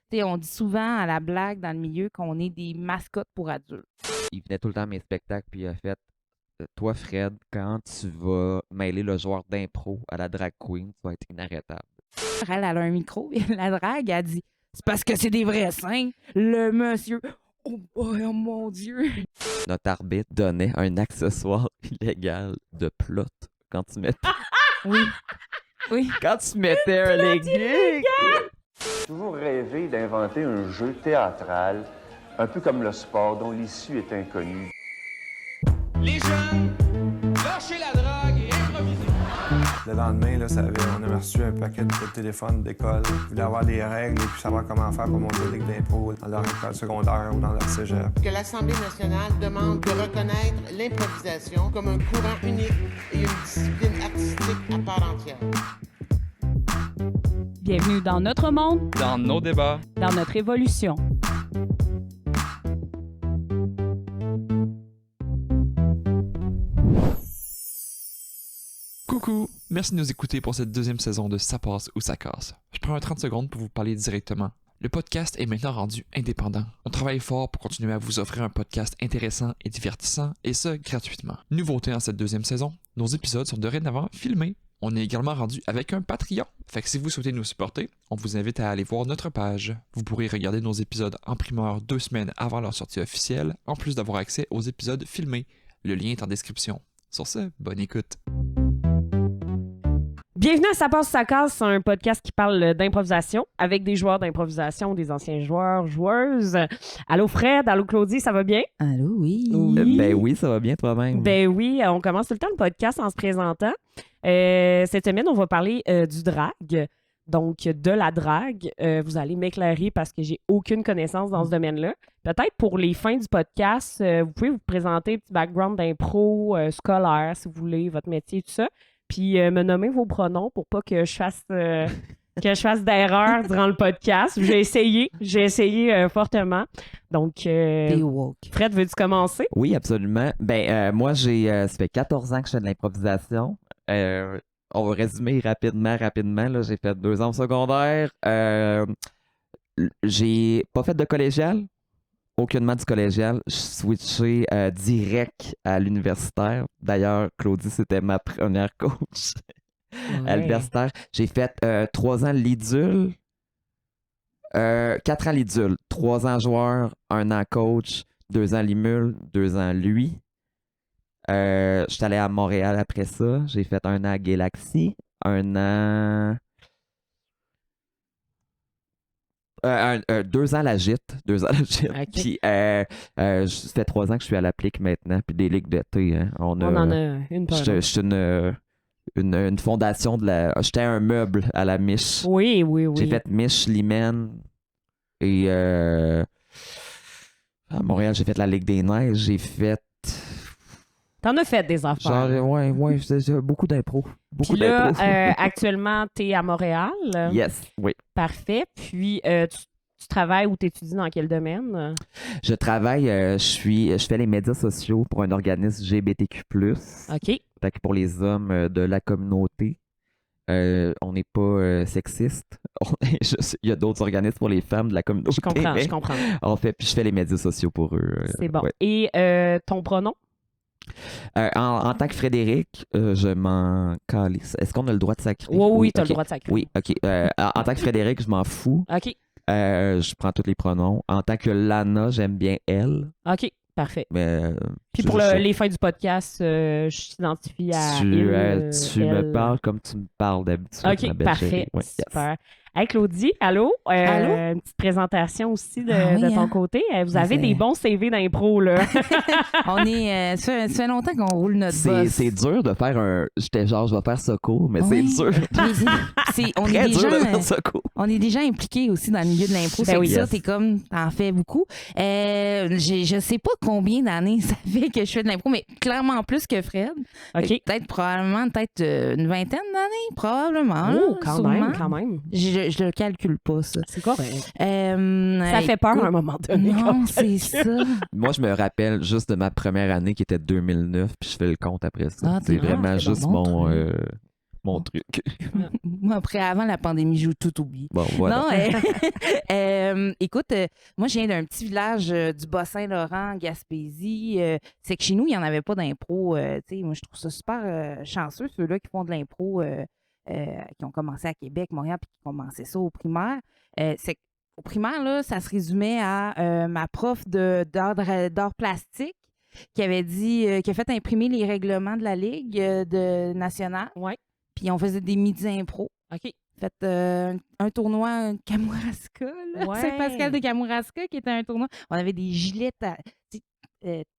Tu sais, on dit souvent à la blague dans le milieu qu'on est des mascottes pour adultes. Il venait tout le temps à mes spectacles, puis il a fait toi, Fred, quand tu vas mêler le joueur d'impro à la drag queen, tu vas être inarrêtable. Elle a un micro, et la drague a dit c'est parce que c'est des vrais seins. Le monsieur, oh, boy, oh mon Dieu. Notre arbitre donnait un accessoire illégal de plot quand tu mettais. Oui. Oui. Quand tu mettais un legging. J'ai toujours rêvé d'inventer un jeu théâtral, un peu comme le sport, dont l'issue est inconnue. Les jeunes, lâchez la drague et improvisez. Le lendemain, là, on a reçu un paquet de téléphones d'école. Ils voulaient avoir des règles et puis savoir comment faire pour monter des d'impro dans leur école secondaire ou dans leur cégep. Que l'Assemblée nationale demande de reconnaître l'improvisation comme un courant unique et une discipline artistique à part entière. Bienvenue dans notre monde, dans nos débats, dans notre évolution. Coucou, merci de nous écouter pour cette deuxième saison de Ça passe ou ça casse. Je prends un 30 secondes pour vous parler directement. Le podcast est maintenant rendu indépendant. On travaille fort pour continuer à vous offrir un podcast intéressant et divertissant, et ce, gratuitement. Nouveauté en cette deuxième saison, nos épisodes sont dorénavant filmés. On est également rendu avec un Patreon. Fait que si vous souhaitez nous supporter, on vous invite à aller voir notre page. Vous pourrez regarder nos épisodes en primeur 2 semaines avant leur sortie officielle, en plus d'avoir accès aux épisodes filmés. Le lien est en description. Sur ce, bonne écoute. Bienvenue à Ça passe, ça casse, un podcast qui parle d'improvisation avec des joueurs d'improvisation, des anciens joueurs, joueuses. Allô Fred, allô Claudie, ça va bien? Allô, oui. Ben oui, ça va bien toi-même. Ben oui, on commence tout le temps le podcast en se présentant. Cette semaine, on va parler du drag, donc de la drague. Vous allez m'éclairer parce que j'ai aucune connaissance dans ce domaine-là. Peut-être pour les fins du podcast, vous pouvez vous présenter un petit background d'impro scolaire, si vous voulez, votre métier, tout ça. Puis me nommer vos pronoms pour pas que je fasse d'erreur durant le podcast. J'ai essayé fortement. Donc, Fred, veux-tu commencer? Oui, absolument. Moi, ça fait 14 ans que je fais de l'improvisation. On va résumer rapidement. Là, j'ai fait 2 ans au secondaire. J'ai pas fait de collégial. Aucunement du collégial. Je suis switché direct à l'universitaire. D'ailleurs, Claudie, c'était ma première coach à l'universitaire. J'ai fait 3 ans Lidul, 4 ans Lidul, 3 ans joueur, 1 an coach, 2 ans Limul, 2 ans lui. Je suis allé à Montréal après ça. J'ai fait 1 an à Galaxy, 1 an... 2 ans à la gîte. 2 ans à la gîte. Okay. Puis, ça fait 3 ans que je suis à l'applique maintenant. Puis des ligues d'été. Hein. On en a une par Je suis une fondation de la. J'étais un meuble à la Mich. Oui. J'ai fait Mich, Limen. Et à Montréal, j'ai fait la Ligue des Neiges. J'ai fait. T'en as fait des affaires. Genre, ouais, c'est beaucoup d'impro. Puis là, actuellement, t'es à Montréal. Yes, oui. Parfait. Puis, tu travailles ou t'étudies dans quel domaine? Je travaille, je fais les médias sociaux pour un organisme LGBTQ+. OK. Fait que pour les hommes de la communauté, on n'est pas sexiste. Il y a d'autres organismes pour les femmes de la communauté. Je comprends. Puis je fais les médias sociaux pour eux. C'est bon. Ouais. Et ton pronom? En tant que Frédéric, je m'en calisse. Est-ce qu'on a le droit de sacrer? Oui, tu as le droit de sacrer. Oui, OK. En tant que Frédéric, je m'en fous. OK. Je prends tous les pronoms. En tant que Lana, j'aime bien elle. OK, parfait. Mais, puis pour les fins du podcast, je t'identifie à tu elle. me parles comme tu me parles d'habitude. OK, parfait. Ouais, super. Yes. Hey Claudie, allô? Allô? Une petite présentation aussi de ton côté. Vous avez des bons CV d'impro, là. Ça fait longtemps qu'on roule notre boss. C'est dur de faire j'étais genre, je vais faire secours, mais c'est dur. On est déjà impliqués aussi dans le milieu de l'impro. Ben oui, ça, t'es comme, t'en fais beaucoup. Je sais pas combien d'années ça fait que je fais de l'impro, mais clairement plus que Fred. OK. Peut-être une vingtaine d'années, probablement. Oh, quand même. Je le calcule pas, ça. C'est correct. Ça fait peur à un moment donné. Non, c'est ça. Moi, je me rappelle juste de ma première année qui était 2009, puis je fais le compte après ça. C'est vraiment juste mon truc. Moi, après, avant la pandémie, j'ai tout oublié. Bon, voilà. Non, écoute, moi, je viens d'un petit village du Bas-Saint-Laurent, en Gaspésie. C'est que chez nous, il n'y en avait pas d'impro. Tu sais, moi, je trouve ça super chanceux, ceux-là qui font de l'impro, qui ont commencé à Québec, Montréal, puis qui ont commencé ça au primaire. C'est qu'au primaire, là, ça se résumait à ma prof d'art plastique qui avait dit, qui a fait imprimer les règlements de la Ligue nationale. Ouais. Puis on faisait des midis impro. OK. Fait un tournoi Kamouraska, là, Ouais. Saint-Pascal de Kamouraska, qui était un tournoi. On avait des gilets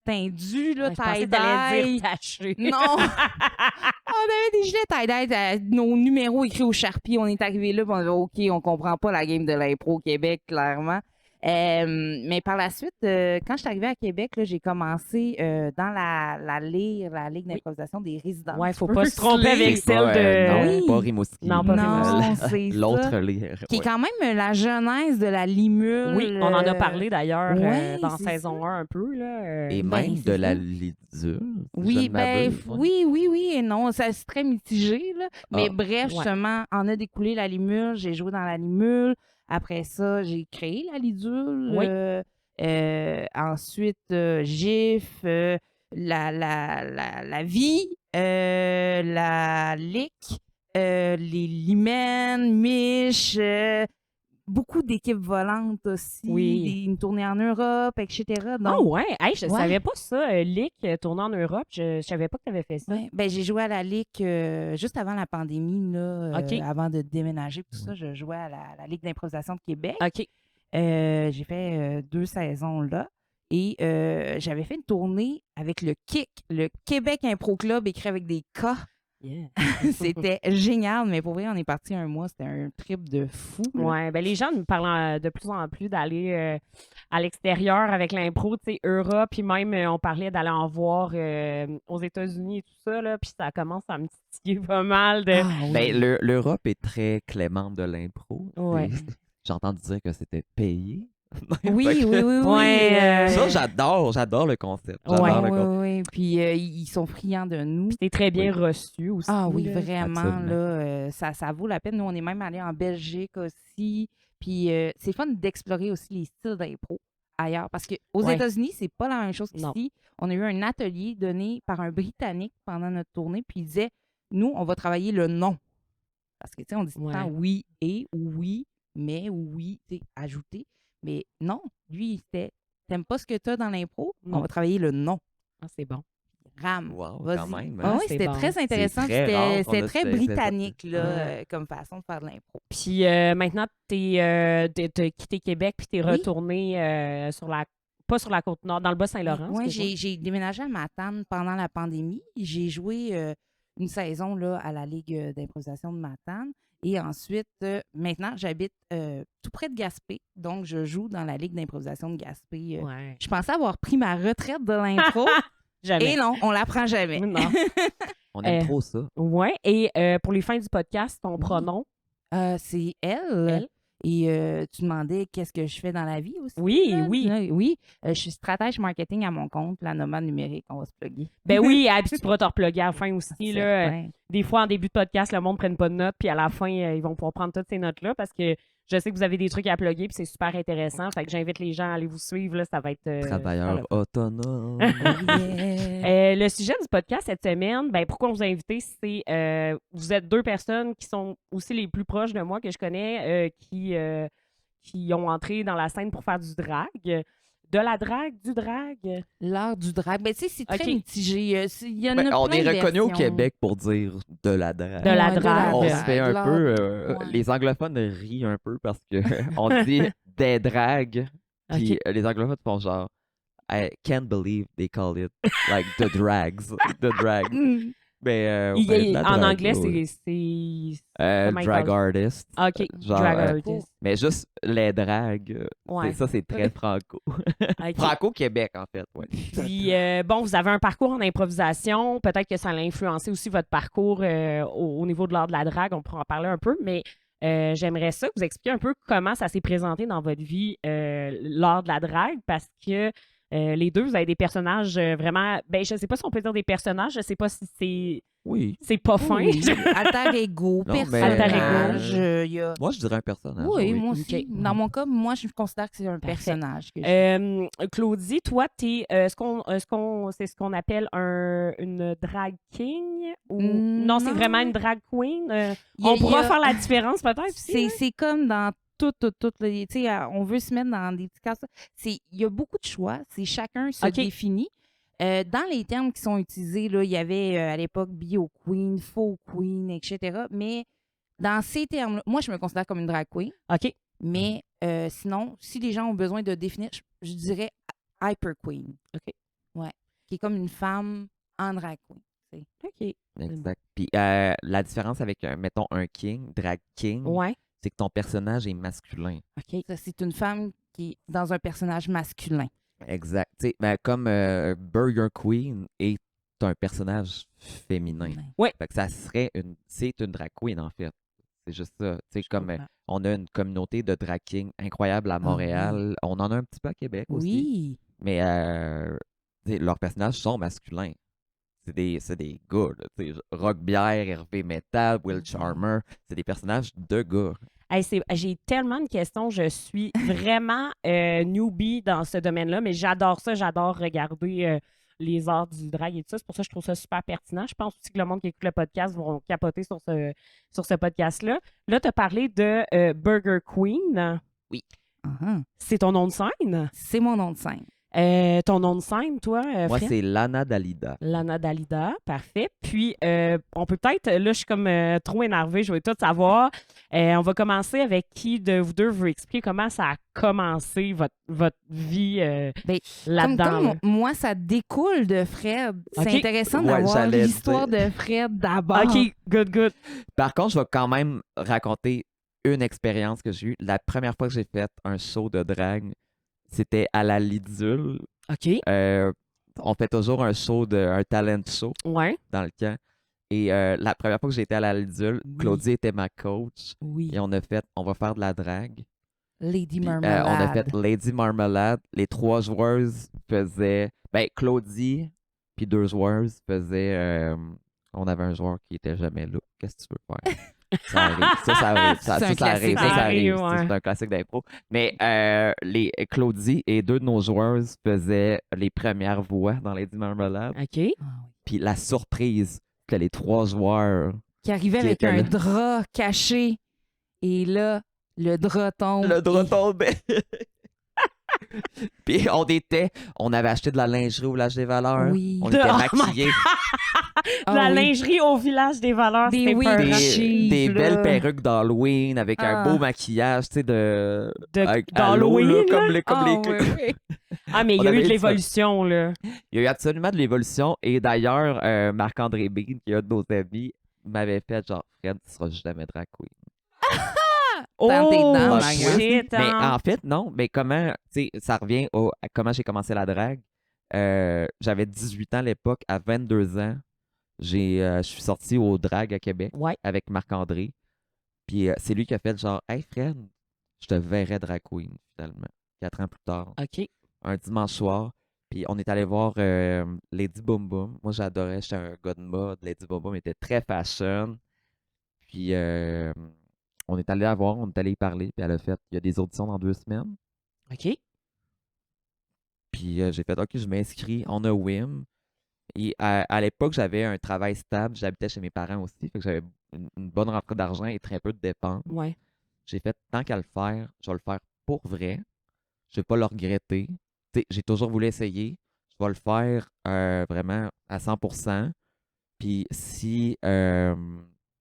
tendus, là, Ouais, je pensais que t'allais tie-dye. dire taché. Non! On avait des gilets tie-dye, nos numéros écrits au Sharpie. On est arrivé là, puis on avait OK, on comprend pas la game de l'impro au Québec, clairement. Mais par la suite, quand je suis arrivée à Québec, là, j'ai commencé dans la Ligue d'improvisation des résidents. Ouais, faut pas se tromper avec celle Pas, de. non, Oui. pas Rimouski. Non, pas Non, c'est L'autre ça. lire. Qui est quand même la genèse de la Limule. Oui, on en a parlé d'ailleurs ouais, dans c'est saison 1 un peu. Là, Et Ben, même c'est de ça. la lidule. si Oui, je ne ben, m'abuse, ouais. oui et non. Ça, c'est très mitigé, là. Mais Ah. bref, Ouais. justement, en a découlé la Limule. J'ai joué dans la Limule. Après ça, j'ai créé la Lidule. Oui. Ensuite, GIF, la vie, la LIC, les Limens, Mich, beaucoup d'équipes volantes aussi, Oui. une tournée en Europe, etc. Ah Donc, ouais, hey, je Ouais. savais pas ça. Lick, tournant en Europe, je savais pas que tu avais fait ça. ouais, ben, j'ai joué à la LIC juste avant la pandémie, là, OK. avant de déménager. Tout ça, je jouais à la Ligue d'improvisation de Québec. OK. J'ai fait 2 saisons là. Et j'avais fait une tournée avec le KIC, le Québec Impro Club, écrit avec des K. Yeah. C'était génial, mais pour vrai, on est parti un mois. C'était un trip de fou. là. Ouais, ben les gens nous parlent de plus en plus d'aller à l'extérieur avec l'impro, tu sais, Europe, puis même on parlait d'aller en voir aux États-Unis et tout ça, là, puis ça commence à me titiller pas mal de... Ah, oui. Ben, l'Europe est très clémente de l'impro. Ouais. Et j'ai entendu dire que c'était payé. Oui, Fait que- oui, oui, oui. Ouais, Ça, j'adore le concept. J'adore Ouais, le concept. oui. Puis ils sont friands de nous. Puis t'es très bien reçu aussi. Ah oui, là. vraiment, Absolument. là, ça vaut la peine. Nous, on est même allé en Belgique aussi. Puis c'est fun d'explorer aussi les styles d'impro ailleurs. Parce qu'aux Ouais. États-Unis, c'est pas la même chose Non. qu'ici. On a eu un atelier donné par un Britannique pendant notre tournée. Puis il disait, nous, on va travailler le non. Parce que, tu sais, on dit tout le temps Ouais. oui et ou oui, mais ou oui, tu sais, ajouter. Mais non, lui, c'était, t'aimes pas ce que t'as dans l'impro? On Non. va travailler le non. Ah, c'est bon. Ram. Wow, Vas-y. quand même. Ah hein. oui, c'est c'était bon. très intéressant. C'est très C'était rare qu'on c'était a très cette- britannique là, Ouais. comme façon de faire de l'impro. Puis maintenant, t'as quitté Québec, puis t'es Oui. retourné pas sur la Côte-Nord, dans le Bas-Saint-Laurent. Oui, excuse-moi. j'ai déménagé à Matane pendant la pandémie. J'ai joué une saison là, à la Ligue d'improvisation de Matane. Et ensuite, maintenant, j'habite tout près de Gaspé. Donc, je joue dans la Ligue d'improvisation de Gaspé. Ouais. Je pensais avoir pris ma retraite de l'impro. Jamais. Et non, on la prend jamais. Non. On aime Euh, trop ça. Ouais. Et pour les fins du podcast, ton pronom. C'est elle. Elle. Et tu demandais qu'est-ce que je fais dans la vie aussi. Oui, là? oui. Oui. Je suis stratège marketing à mon compte, la nomade numérique. On va se plugger. Ben oui, puis tu pourras te reploguer à la fin aussi. Là. Certain. Des fois, en début de podcast, le monde ne prenne pas de notes, puis à la fin, ils vont pouvoir prendre toutes ces notes-là parce que je sais que vous avez des trucs à plugger, puis c'est super intéressant. Fait que j'invite les gens à aller vous suivre. Là, ça va être. Travailleur autonome. Yeah. Le sujet du podcast cette semaine, ben, pourquoi on vous a invité, c'est vous êtes 2 personnes qui sont aussi les plus proches de moi que je connais, qui ont entré dans la scène pour faire du drag. De la drague, du drag. L'art du drag. Ben, tu sais, c'est très Ok. mitigé. Il y en Ben, a on plein est de reconnu au versions. Québec pour dire de la drague. De la Ouais, drague. On de se fait un l'art- peu. ouais. Les anglophones rient un peu parce que on dit des dragues. Puis Ok. les anglophones font genre I can't believe they call it like the drags. The drag. Mm. Ben, Il- ben, la en drague, anglais, ouais. c'est. comment ils Drag parlent? artist. OK, Genre, drag euh, artist. Mais juste les dragues. Ouais. Ça, c'est très franco. OK. Franco-Québec, en fait. Ouais. Puis, bon, vous avez un parcours en improvisation. Peut-être que ça a influencé aussi votre parcours au niveau de l'art de la drague. On pourra en parler un peu, mais j'aimerais ça que vous expliquiez un peu comment ça s'est présenté dans votre vie, l'art de la drague, parce que Les deux, vous avez des personnages vraiment... Ben, je sais pas si on peut dire des personnages, je sais pas si c'est... Oui. C'est pas fin. Oui, alter ego, Non, mais- personnage. il y a... Moi, je dirais un personnage. Oui, moi aussi. Ok. Dans mon cas, moi, je considère que c'est un Parfait. personnage. Que je... Claudie, toi, t'es c'est ce qu'on appelle une drag king? Ou... Non, c'est non. vraiment une drag queen? Il y a- On pourra il y a- faire la différence peut-être? aussi, C'est comme dans tout, tu sais, on veut se mettre dans des petits cas. Il y a beaucoup de choix. C'est chacun se Ok. définit. Dans les termes qui sont utilisés, là, il y avait à l'époque bio queen, faux queen, etc. Mais dans ces termes, moi, je me considère comme une drag queen. OK. Mais sinon, si les gens ont besoin de définir, je dirais hyper queen. OK. Ouais. Qui est comme une femme en drag queen. OK. Exact. Puis la différence avec, mettons, un king, drag king, Ouais. c'est que ton personnage est masculin. OK. Ça, c'est une femme qui est dans un personnage masculin. Exact. Tu sais, comme Burger Queen est un personnage féminin. Ouais. Fait que ça serait c'est une drag queen, en fait. C'est juste ça. Tu sais, comme comprends. on a une communauté de drag king incroyable à Montréal. On en a un petit peu à Québec aussi. Oui. Mais tu sais, leurs personnages sont masculins. C'est des gars. Là, tu sais, Rock Bière, Hervé Metal, Will Charmer. C'est des personnages de gars. Hey, j'ai tellement de questions. Je suis vraiment newbie dans ce domaine-là, mais j'adore ça. J'adore regarder les arts du drag et tout ça. C'est pour ça que je trouve ça super pertinent. Je pense aussi que le monde qui écoute le podcast vont capoter sur ce podcast-là. Là, tu as parlé de Burger Queen. Uh-huh. C'est ton nom de scène? C'est mon nom de scène. Ton nom de scène, toi, Moi, Fred? c'est Lana Dalida. Lana Dalida, parfait. Puis, on peut peut-être, là, je suis comme trop énervée, je veux tout savoir. On va commencer avec qui de vous deux veut expliquer comment ça a commencé votre vie Ben, là-dedans. là. Moi, ça découle de Fred. C'est Ok. intéressant Ouais, d'avoir j'allais l'histoire de Fred d'abord. OK, good. Par contre, je vais quand même raconter une expérience que j'ai eue. La première fois que j'ai fait un show de drague, c'était à la Lidule. OK, On fait toujours un talent show ouais. dans le camp. Et la première fois que j'étais à la Lidule, Oui. Claudie était ma coach. Oui. Et on va faire de la drague. Lady Puis, Marmalade. on a fait Lady Marmalade. Les 3 joueuses faisaient... Claudie, puis 2 joueuses faisaient... on avait un joueur qui était jamais là. Qu'est-ce que tu veux faire? Ça arrive. Ça arrive. C'est un Ça arrive. classique. Ça Ça arrive. arrive, ouais. C'est un classique d'impro. Mais Claudie et 2 de nos joueuses faisaient les premières voix dans Lady Marmalade. OK. Ah oui. Puis la surprise, que les 3 joueurs... Qui arrivait Qui avec était un là. drap caché. Et là, le drap tombe. Le drap et- tombait. Puis on avait acheté de la lingerie au Village des Valeurs. Oui. On était Oh my maquillés. Ah la oui. lingerie au village des valeurs, Des c'était wigs. peurant. Chic, Des là. belles perruques d'Halloween avec un Ah. beau maquillage, tu sais, de... avec d'Halloween, halo, là, là. comme les... Ah, oui, oui. Ah, mais il On y a eu avait de eu l'évolution, là. Il y a eu absolument de l'évolution. Et d'ailleurs, Marc-André Bean, qui est un de nos amis, m'avait fait genre, Fred, tu seras jamais drag queen. Dans tes dents, Oh, Marianne. shit, Mais hein. en fait, non. Mais comment, tu sais, ça revient à comment j'ai commencé la drague. J'avais 18 ans à l'époque. À 22 ans, je suis sorti au drag à Québec Ouais. avec Marc-André. Puis c'est lui qui a fait genre, hey Fred, je te verrais drag queen finalement. 4 ans plus tard, OK. un dimanche soir. Puis on est allé voir Lady Boom Boom. Moi, j'adorais, j'étais un gars de mode. Lady Boom Boom était très fashion. Puis on est allé la voir, on est allé y parler. Puis elle a fait, il y a des auditions dans 2 semaines. OK. Puis j'ai fait, OK, je m'inscris. On a WIM. Et à l'époque, j'avais un travail stable. J'habitais chez mes parents aussi. Fait que j'avais une bonne rentrée d'argent et très peu de dépenses. Ouais. J'ai fait, tant qu'à le faire, je vais le faire pour vrai. Je vais pas le regretter. Tu sais, j'ai toujours voulu essayer. Je vais le faire vraiment à 100%. Puis si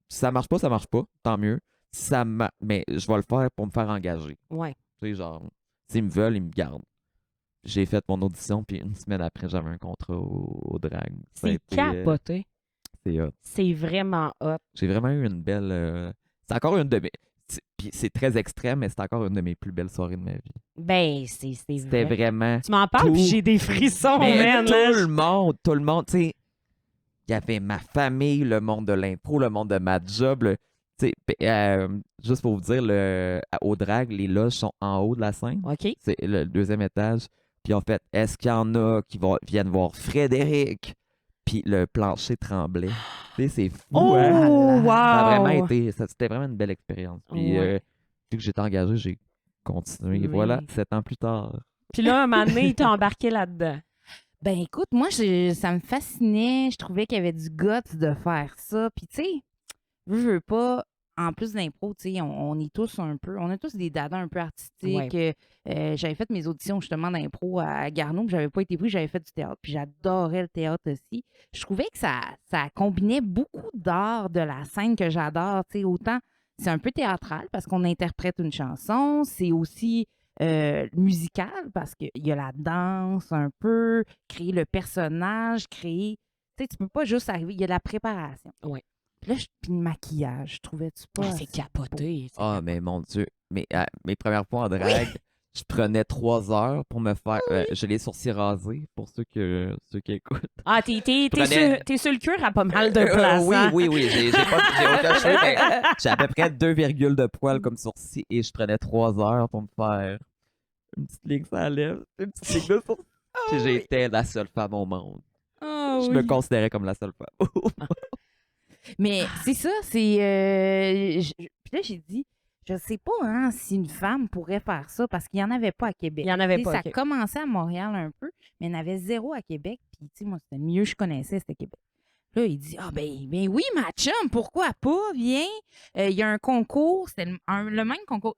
ça marche pas, tant mieux. Si mais je vais le faire pour me faire engager. Ouais. Tu sais, genre, s'ils me veulent, ils me gardent. J'ai fait mon audition, puis une semaine après, j'avais un contrat au drag. Ça a C'est été, capoté. c'est hot. C'est vraiment hot. J'ai vraiment eu une belle... c'est encore une de mes... Puis c'est très extrême, mais c'est encore une de mes plus belles soirées de ma vie. Ben, c'est C'était vrai. vraiment... Tu m'en parles, tout- puis j'ai des frissons, Mais man. là. tout le monde, tu sais, il y avait ma famille, le monde de l'impro, le monde de ma job. Tu sais, juste pour vous dire, au drag, les loges sont en haut de la scène. OK. C'est le 2e étage. Puis en fait, est-ce qu'il y en a qui viennent voir Frédéric? Puis le plancher tremblait. Tu sais, c'est fou, Oh, hein? wow! Ça a vraiment été... C'était vraiment une belle expérience. Puis Ouais. vu que j'étais engagé, j'ai continué. Et Oui. voilà, 7 ans plus tard. Puis là, un moment donné, il t'a embarqué là-dedans. Ben écoute, moi, ça me fascinait. Je trouvais qu'il y avait du guts de faire ça. Puis tu sais, je veux pas, en plus d'impro, tu sais, on est tous un peu, on a tous des dadas un peu artistiques. J'avais fait mes auditions justement d'impro à Garneau, puis j'avais pas été pris, j'avais fait du théâtre. Puis j'adorais le théâtre aussi. Je trouvais que ça combinait beaucoup d'art de la scène que j'adore. Tu sais, autant, c'est un peu théâtral parce qu'on interprète une chanson, c'est aussi musical parce qu'il y a la danse un peu, créer le personnage, créer. Tu sais, tu peux pas juste arriver, il y a de la préparation. Ouais. Puis là, puis le maquillage, trouvais-tu pas? Ah, c'est capoté. Ah, mais mon Dieu. Mes premières fois en drague, je prenais 3 heures pour me faire... j'ai les sourcils rasés, pour ceux qui écoutent. Ah, t'es Prenais- sur le cœur à pas mal de place. oui, hein? oui. J'ai aucun cheveu, mais j'ai à peu près 2 virgules de poils comme sourcils et je prenais 3 heures pour me faire une petite ligne sur la lèvre, une petite ligne de sourcils. Puis j'étais la seule femme au monde. Ah Je me considérais comme la seule femme. Mais c'est ça, puis là, j'ai dit, je sais pas hein, si une femme pourrait faire ça parce qu'il y en avait pas à Québec. Il y en avait Tu sais, pas, Ça ok. commençait à Montréal un peu, mais il y en avait 0 à Québec. Puis, tu sais, moi, c'était le mieux que je connaissais, c'était Québec. Là, il dit, ah ben oui, ma chum, pourquoi pas, viens. Il y a un concours, c'était le même concours.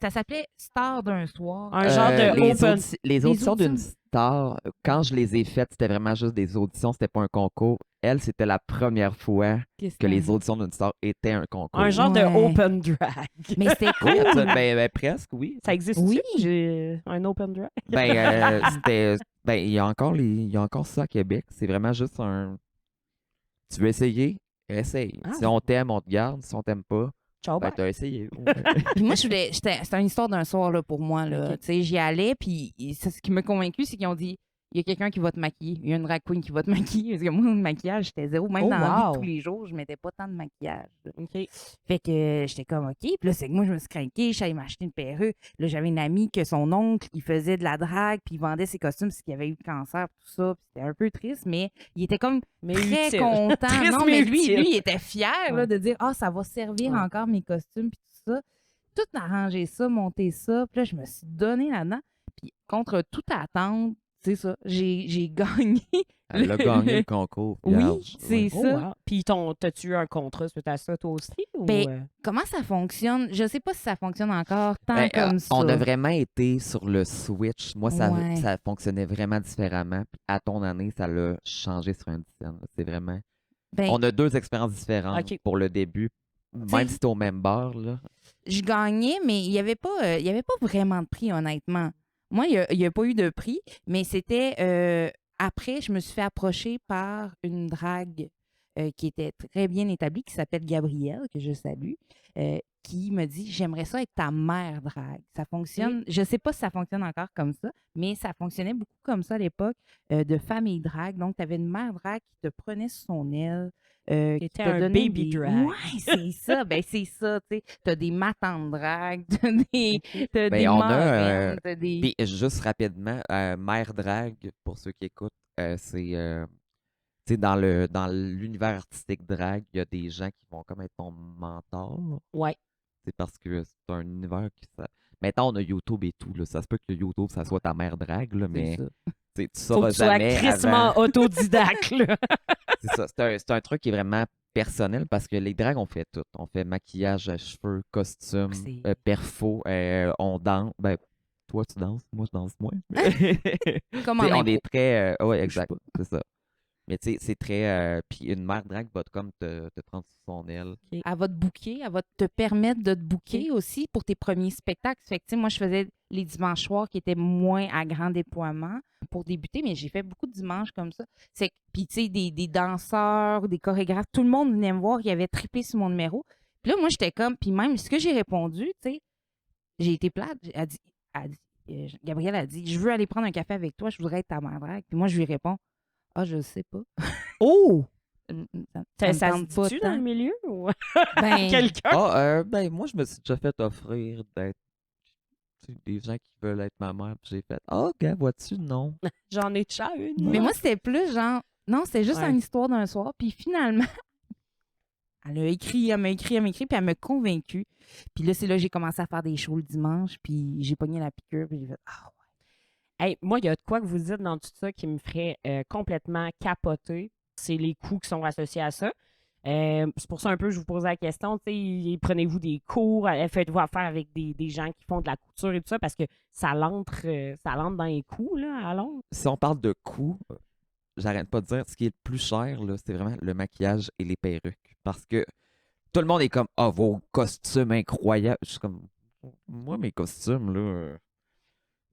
Ça s'appelait Star d'un soir. Un genre de open. Les auditions d'une auditions. star, quand je les ai faites, c'était vraiment juste des auditions, c'était pas un concours. Elle, c'était la première fois que les auditions d'une star étaient un concours. Un genre de Ouais. open drag. Mais c'était Oui, cool. presque, oui. Ça existe Oui. J'ai un open drag. Il y a encore ça à Québec. C'est vraiment juste un. Tu veux essayer? Essaye. Ah. Si on t'aime, on te garde. Si on t'aime pas, Ciao, ben bye. t'as essayé. Puis moi, c'était une histoire d'un soir là, pour moi. Là. Ok. Tu sais, j'y allais, puis ce qui m'a convaincu, c'est qu'ils ont dit il y a quelqu'un qui va te maquiller. Il y a une drag queen qui va te maquiller. Parce que moi, le maquillage, j'étais 0. Même Oh, dans la vie wow. de tous les jours, je mettais pas tant de maquillage. là. OK. Fait que j'étais comme OK. Puis là, c'est que moi, je me suis craquée. Je suis allée m'acheter une perruque. Là, j'avais une amie que son oncle, il faisait de la drague, puis il vendait ses costumes parce qu'il avait eu le cancer, tout ça. Puis c'était un peu triste, mais il était comme Mais très utile. content. Triste, non, mais mais lui, utile. il était fier là, Ouais. de dire ah, ça va servir Ouais. encore mes costumes, puis tout ça. Tout arranger ça, monter ça. Puis là, je me suis donné là-dedans. Puis contre toute attente, c'est ça, j'ai gagné. Elle a gagné le concours. Oui, vierge. c'est Oh, ça. wow. Puis t'as-tu eu un contrat suite à ça, toi aussi? Ou... Ben, Comment ça fonctionne? Je sais pas si ça fonctionne encore tant Ben, comme ça. on a vraiment été sur le switch. Moi, Ouais. ça fonctionnait vraiment différemment. Puis à ton année, ça l'a changé sur une dizaine. là. C'est vraiment. Ben, On a 2 expériences différentes Ok. pour le début. T'sais- Même si t'es au même bar, là. je gagnais, mais il y avait pas vraiment de prix, honnêtement. Moi, il y a pas eu de prix, mais c'était après, je me suis fait approcher par une drague qui était très bien établie, qui s'appelle Gabrielle, que je salue, qui me dit j'aimerais ça être ta mère drague. Ça fonctionne, je sais pas si ça fonctionne encore comme ça, mais ça fonctionnait beaucoup comme ça à l'époque de famille drague. Donc, tu avais une mère drague qui te prenait sous son aile. Qui était te un donnait baby des... drag. Ouais, c'est ça. Ben, c'est ça, tu sais. T'as des matantes drague, t'as Ben, des on a, marraines, t'as des... Puis juste rapidement, mère drague, pour ceux qui écoutent, c'est tu sais, dans l'univers artistique drague, il y a des gens qui vont comme être ton mentor. Ouais. C'est parce que c'est un univers qui. Maintenant, on a YouTube et tout. Là. Ça se peut que YouTube, ça soit ta mère drague, là, mais ça. tu sais, tu Faut sauras que tu sois jamais. crissement avant. autodidacte, là. C'est ça. C'est un truc qui est vraiment personnel parce que les dragues, on fait tout. On fait maquillage, cheveux, costume, C'est- perfo, on danse. Ben, toi, tu danses, moi, je danse moins. Comme en T'sais, on impro. est très. Ouais, Je exact. C'est ça. Mais tu sais, c'est très. Puis une mère drague va comme te prendre sous son aile. Elle va te booker, elle va te permettre de te booker aussi pour tes premiers spectacles. Fait que, tu sais, moi, je faisais les dimanches soirs qui étaient moins à grand déploiement pour débuter, mais j'ai fait beaucoup de dimanches comme ça. C'est que, puis, tu sais, des danseurs, des chorégraphes, tout le monde venait me voir, il avait trippé sur mon numéro. Puis là, moi, j'étais comme, puis même, ce que j'ai répondu, tu sais, j'ai été plate. Gabrielle a dit, je veux aller prendre un café avec toi, je voudrais être ta mère drague. Puis moi, je lui réponds, ah, je sais pas. Oh! Ça me Ça se tente pas dit-tu dans tant. le milieu? Ou... Ben, Quelqu'un? Ah, ben, moi, je me suis déjà fait offrir d'être des gens qui veulent être ma mère. Puis j'ai fait, gars, vois-tu, non. J'en ai déjà une. Mais moi, c'était plus genre, non, c'était juste Ouais. une histoire d'un soir. Puis finalement, elle m'a écrit, puis elle m'a convaincue. Puis là, c'est là que j'ai commencé à faire des shows le dimanche. Puis j'ai pogné la piqûre. Puis j'ai fait, Hey, moi, il y a de quoi que vous dites dans tout ça qui me ferait complètement capoter. C'est les coûts qui sont associés à ça. C'est pour ça un peu que je vous posais la question. Prenez-vous des cours? Faites-vous affaire avec des gens qui font de la couture et tout ça? Parce que ça l'entre dans les coûts, là, à Londres. Si on parle de coûts, j'arrête pas de dire, ce qui est le plus cher, là, c'est vraiment le maquillage et les perruques. Parce que tout le monde est comme, vos costumes incroyables. Je suis comme, moi, mes costumes, là,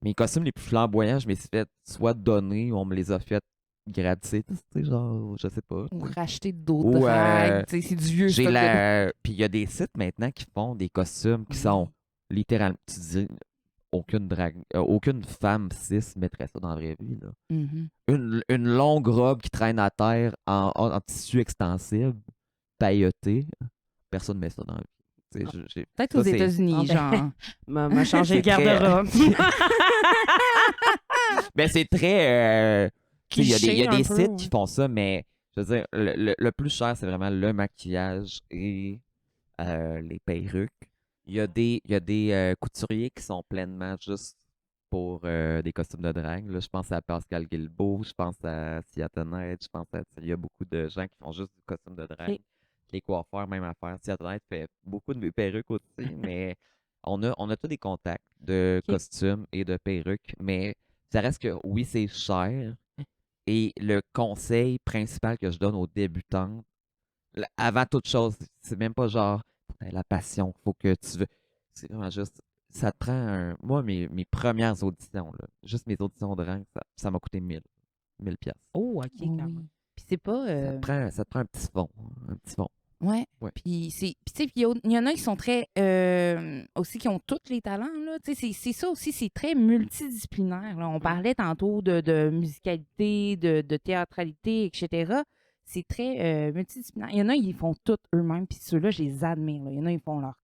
mes costumes les plus flamboyants, je me suis fait soit donner ou on me les a fait gratis. Tu sais, genre, je sais pas. ou racheter d'autres Ou, dragues. Tu sais, c'est du vieux J'ai stock. Puis il y a des sites maintenant qui font des costumes qui sont littéralement. Tu dis, aucune femme cis mettrait ça dans la vraie vie. Là. Une longue robe qui traîne à terre en tissu extensible, pailleté. Personne ne met ça dans la vie. Peut-être ça, aux c'est- États-Unis, genre. M'a changé de C'est très- garde-robe. Ben, c'est très. Tu sais, il y a Cliché des un peu, sites ouais. qui font ça, mais je veux dire, le plus cher, c'est vraiment le maquillage et les perruques. Il y a des couturiers qui sont pleinement juste pour des costumes de drague. Là, je pense à Pascal Guilbeault, je pense à Siatonette, je pense à. Il y a beaucoup de gens qui font juste du costume de drague. Ok. Les coiffeurs, même affaire. Siatonette fait beaucoup de perruques aussi, mais on a tous des contacts de Ok. costumes et de perruques, mais ça reste que oui, c'est cher. Et le conseil principal que je donne aux débutants, avant toute chose, c'est même pas genre la passion, faut que tu veux. C'est vraiment juste, ça te prend moi, mes premières auditions, là, juste mes auditions de rang, ça m'a coûté 1000 piastres. Oh, OK, Oh, quand oui. même. Puis c'est pas. Ça te prend un petit fond. Un petit fond. Ouais. Ouais. Puis tu sais, puis il y en a qui sont très aussi qui ont tous les talents là. Tu sais, c'est ça aussi, c'est très multidisciplinaire. Là. On parlait tantôt de musicalité, de théâtralité, etc. C'est très multidisciplinaire. Il y en a, ils font tout eux-mêmes, puis ceux-là, je les admire. Là. Il y en a, ils font leur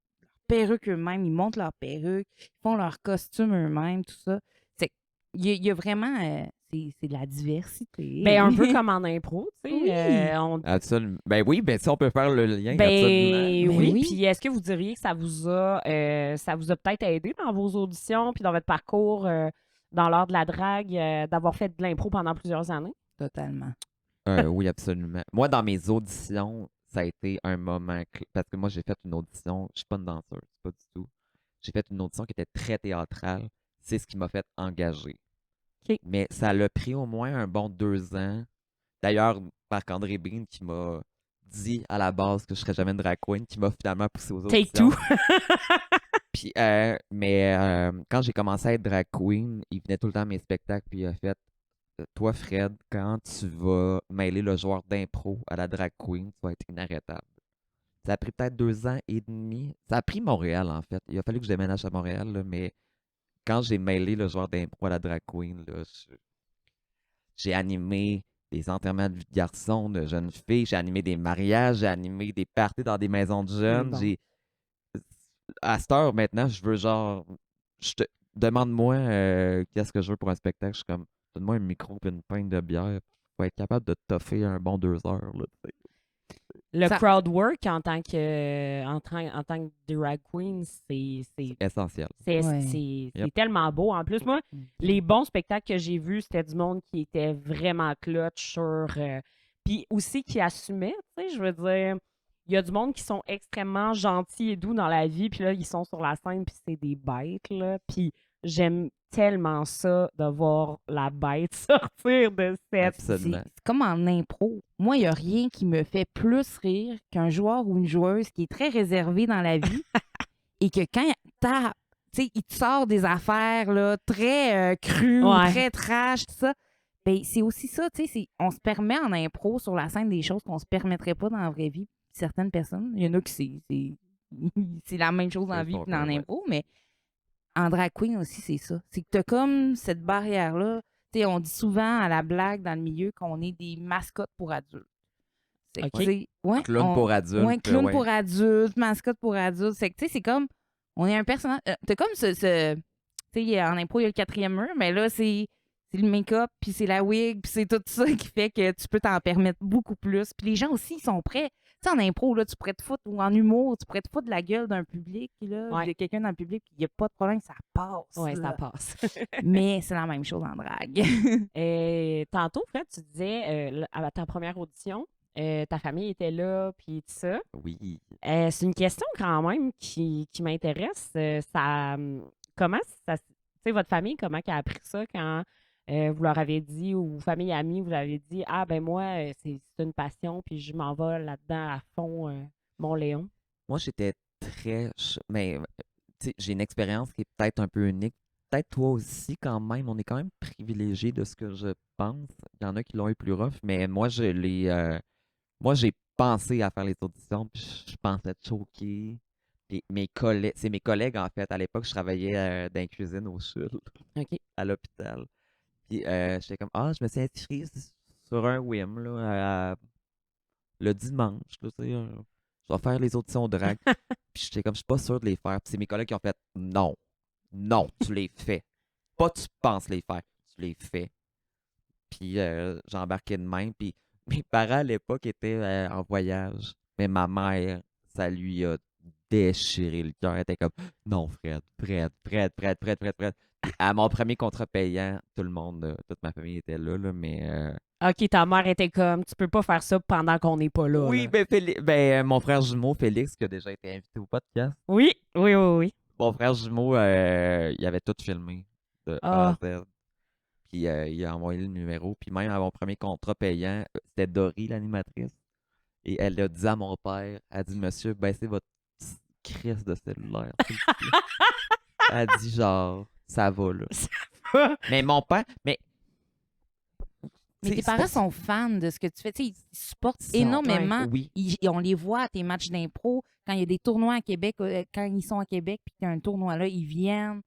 perruque eux-mêmes, ils montent leur perruque, ils font leur costume eux-mêmes, tout ça. C'est il y a vraiment c'est de la diversité. Ben, un peu comme en impro, tu sais. Oui. Absolument. Ben oui, ben si on peut faire le lien, Ben absolument. Ben oui. oui. Puis est-ce que vous diriez que ça vous a peut-être aidé dans vos auditions puis dans votre parcours dans l'art de la drague, d'avoir fait de l'impro pendant plusieurs années? Totalement. Oui, absolument. Moi, dans mes auditions, ça a été un moment clé. Parce que moi, j'ai fait une audition, je suis pas une danseuse, pas du tout. J'ai fait une audition qui était très théâtrale. C'est ce qui m'a fait engager. OK. Mais ça l'a pris au moins un bon 2 ans. D'ailleurs, Marc-André Bean qui m'a dit à la base que je serais jamais une drag queen, qui m'a finalement poussé aux Take auditions. two. Puis, quand j'ai commencé à être drag queen, il venait tout le temps à mes spectacles, puis il a fait toi, Fred, quand tu vas mêler le joueur d'impro à la drag queen, tu vas être inarrêtable. Ça a pris peut-être 2 ans et demi. Ça a pris Montréal, en fait. Il a fallu que je déménage à Montréal, là, mais quand j'ai mêlé le joueur d'impro à la drag queen, là, j'ai animé des enterrements de vie de garçons, de jeunes filles, j'ai animé des mariages, j'ai animé des parties dans des maisons de jeunes. Bon. À cette heure, maintenant, je veux genre. Demande-moi qu'est-ce que je veux pour un spectacle. Je suis comme, donne-moi un micro et une pinte de bière. Faut être capable de toffer un bon 2 heures. Là, tu sais. Le Ça- crowd work en tant que drag queen, c'est Essentiel. C'est Ouais. c'est tellement beau. En plus, moi, les bons spectacles que j'ai vus, c'était du monde qui était vraiment clutch sur. Puis aussi qui assumait, tu sais, je veux dire, il y a du monde qui sont extrêmement gentils et doux dans la vie, puis là, ils sont sur la scène, puis c'est des bêtes, là. Puis j'aime tellement ça de voir la bête sortir de cette. Absolument. C'est comme en impro. Moi, il n'y a rien qui me fait plus rire qu'un joueur ou une joueuse qui est très réservé dans la vie et que quand il te sort des affaires là, très crues, Ouais. très trash, tout ça. Ben, c'est aussi ça, tu sais, on se permet en impro sur la scène des choses qu'on se permettrait pas dans la vraie vie. Certaines personnes, il y en a qui c'est la même chose dans la vie que dans l'impro, mais en drag queen aussi, c'est ça. C'est que t'as comme cette barrière-là. Tu sais, on dit souvent à la blague dans le milieu qu'on est des mascottes pour adultes. C'est Ok. tu sais, ouais, Clown pour adultes. Ouais, clown ouais. pour adultes, mascotte pour adultes. C'est que, tu sais, c'est comme, on est un personnage. T'as comme Tu sais, en impro, il y a le 4e mur, mais là, c'est le make-up, puis c'est la wig, puis c'est tout ça qui fait que tu peux t'en permettre beaucoup plus. Puis les gens aussi, ils sont prêts. Tu sais, en impro, là, tu pourrais te foutre, ou en humour, tu pourrais te foutre de la gueule d'un public, là, Ouais. de quelqu'un dans le public, puis il n'y a pas de problème, ça passe. Oui, là. ça passe. Mais c'est la même chose en drague. Et tantôt, Fred, tu disais, à ta première audition, ta famille était là, puis tout ça. Oui. C'est une question quand même qui m'intéresse. Comment ça, tu sais, votre famille, comment elle a appris ça quand vous leur avez dit, ou famille amie, vous avez dit, ah ben moi, c'est une passion, puis je m'en vais là-dedans à fond, mon Léon. Moi, j'étais mais tu sais, j'ai une expérience qui est peut-être un peu unique. Peut-être toi aussi, quand même. On est quand même privilégié de ce que je pense. Il y en a qui l'ont eu plus rough, mais moi, moi, j'ai pensé à faire les auditions, puis je pensais être choqué. Puis c'est mes collègues, en fait. À l'époque, je travaillais dans la cuisine au sud, OK. à l'hôpital. Puis j'étais comme, je me suis inscrit sur un whim, là, le dimanche, là, tu sais, je vais faire les auditions de drague. Puis j'étais comme, je suis pas sûr de les faire. Puis c'est mes collègues qui ont fait, non, tu les fais. Pas tu penses les faire, tu les fais. Puis j'ai embarqué de même. Puis mes parents à l'époque étaient en voyage. Mais ma mère, ça lui a déchiré le cœur. Elle était comme, non, Fred. Puis à mon premier contrat payant, tout le monde, toute ma famille était là, mais. OK, ta mère était comme, tu peux pas faire ça pendant qu'on n'est pas là. Oui, là. mon frère jumeau, Félix, qui a déjà été invité au podcast. Oui. Mon frère jumeau, il avait tout filmé de A à Z. Puis il a envoyé le numéro. Puis même à mon premier contrat payant, c'était Dory, l'animatrice. Et elle a dit à mon père, elle a dit, monsieur, baissez votre petite crise de cellulaire. s'il vous plaît. Elle a dit genre, ça va là. Mais mon père, mais Mais tes parents sont fans de ce que tu fais. Tu sais, ils supportent sont- énormément. Oui. On les voit à tes matchs d'impro. Quand il y a des tournois à Québec, quand ils sont à Québec, puis qu'il y a un tournoi là, ils viennent.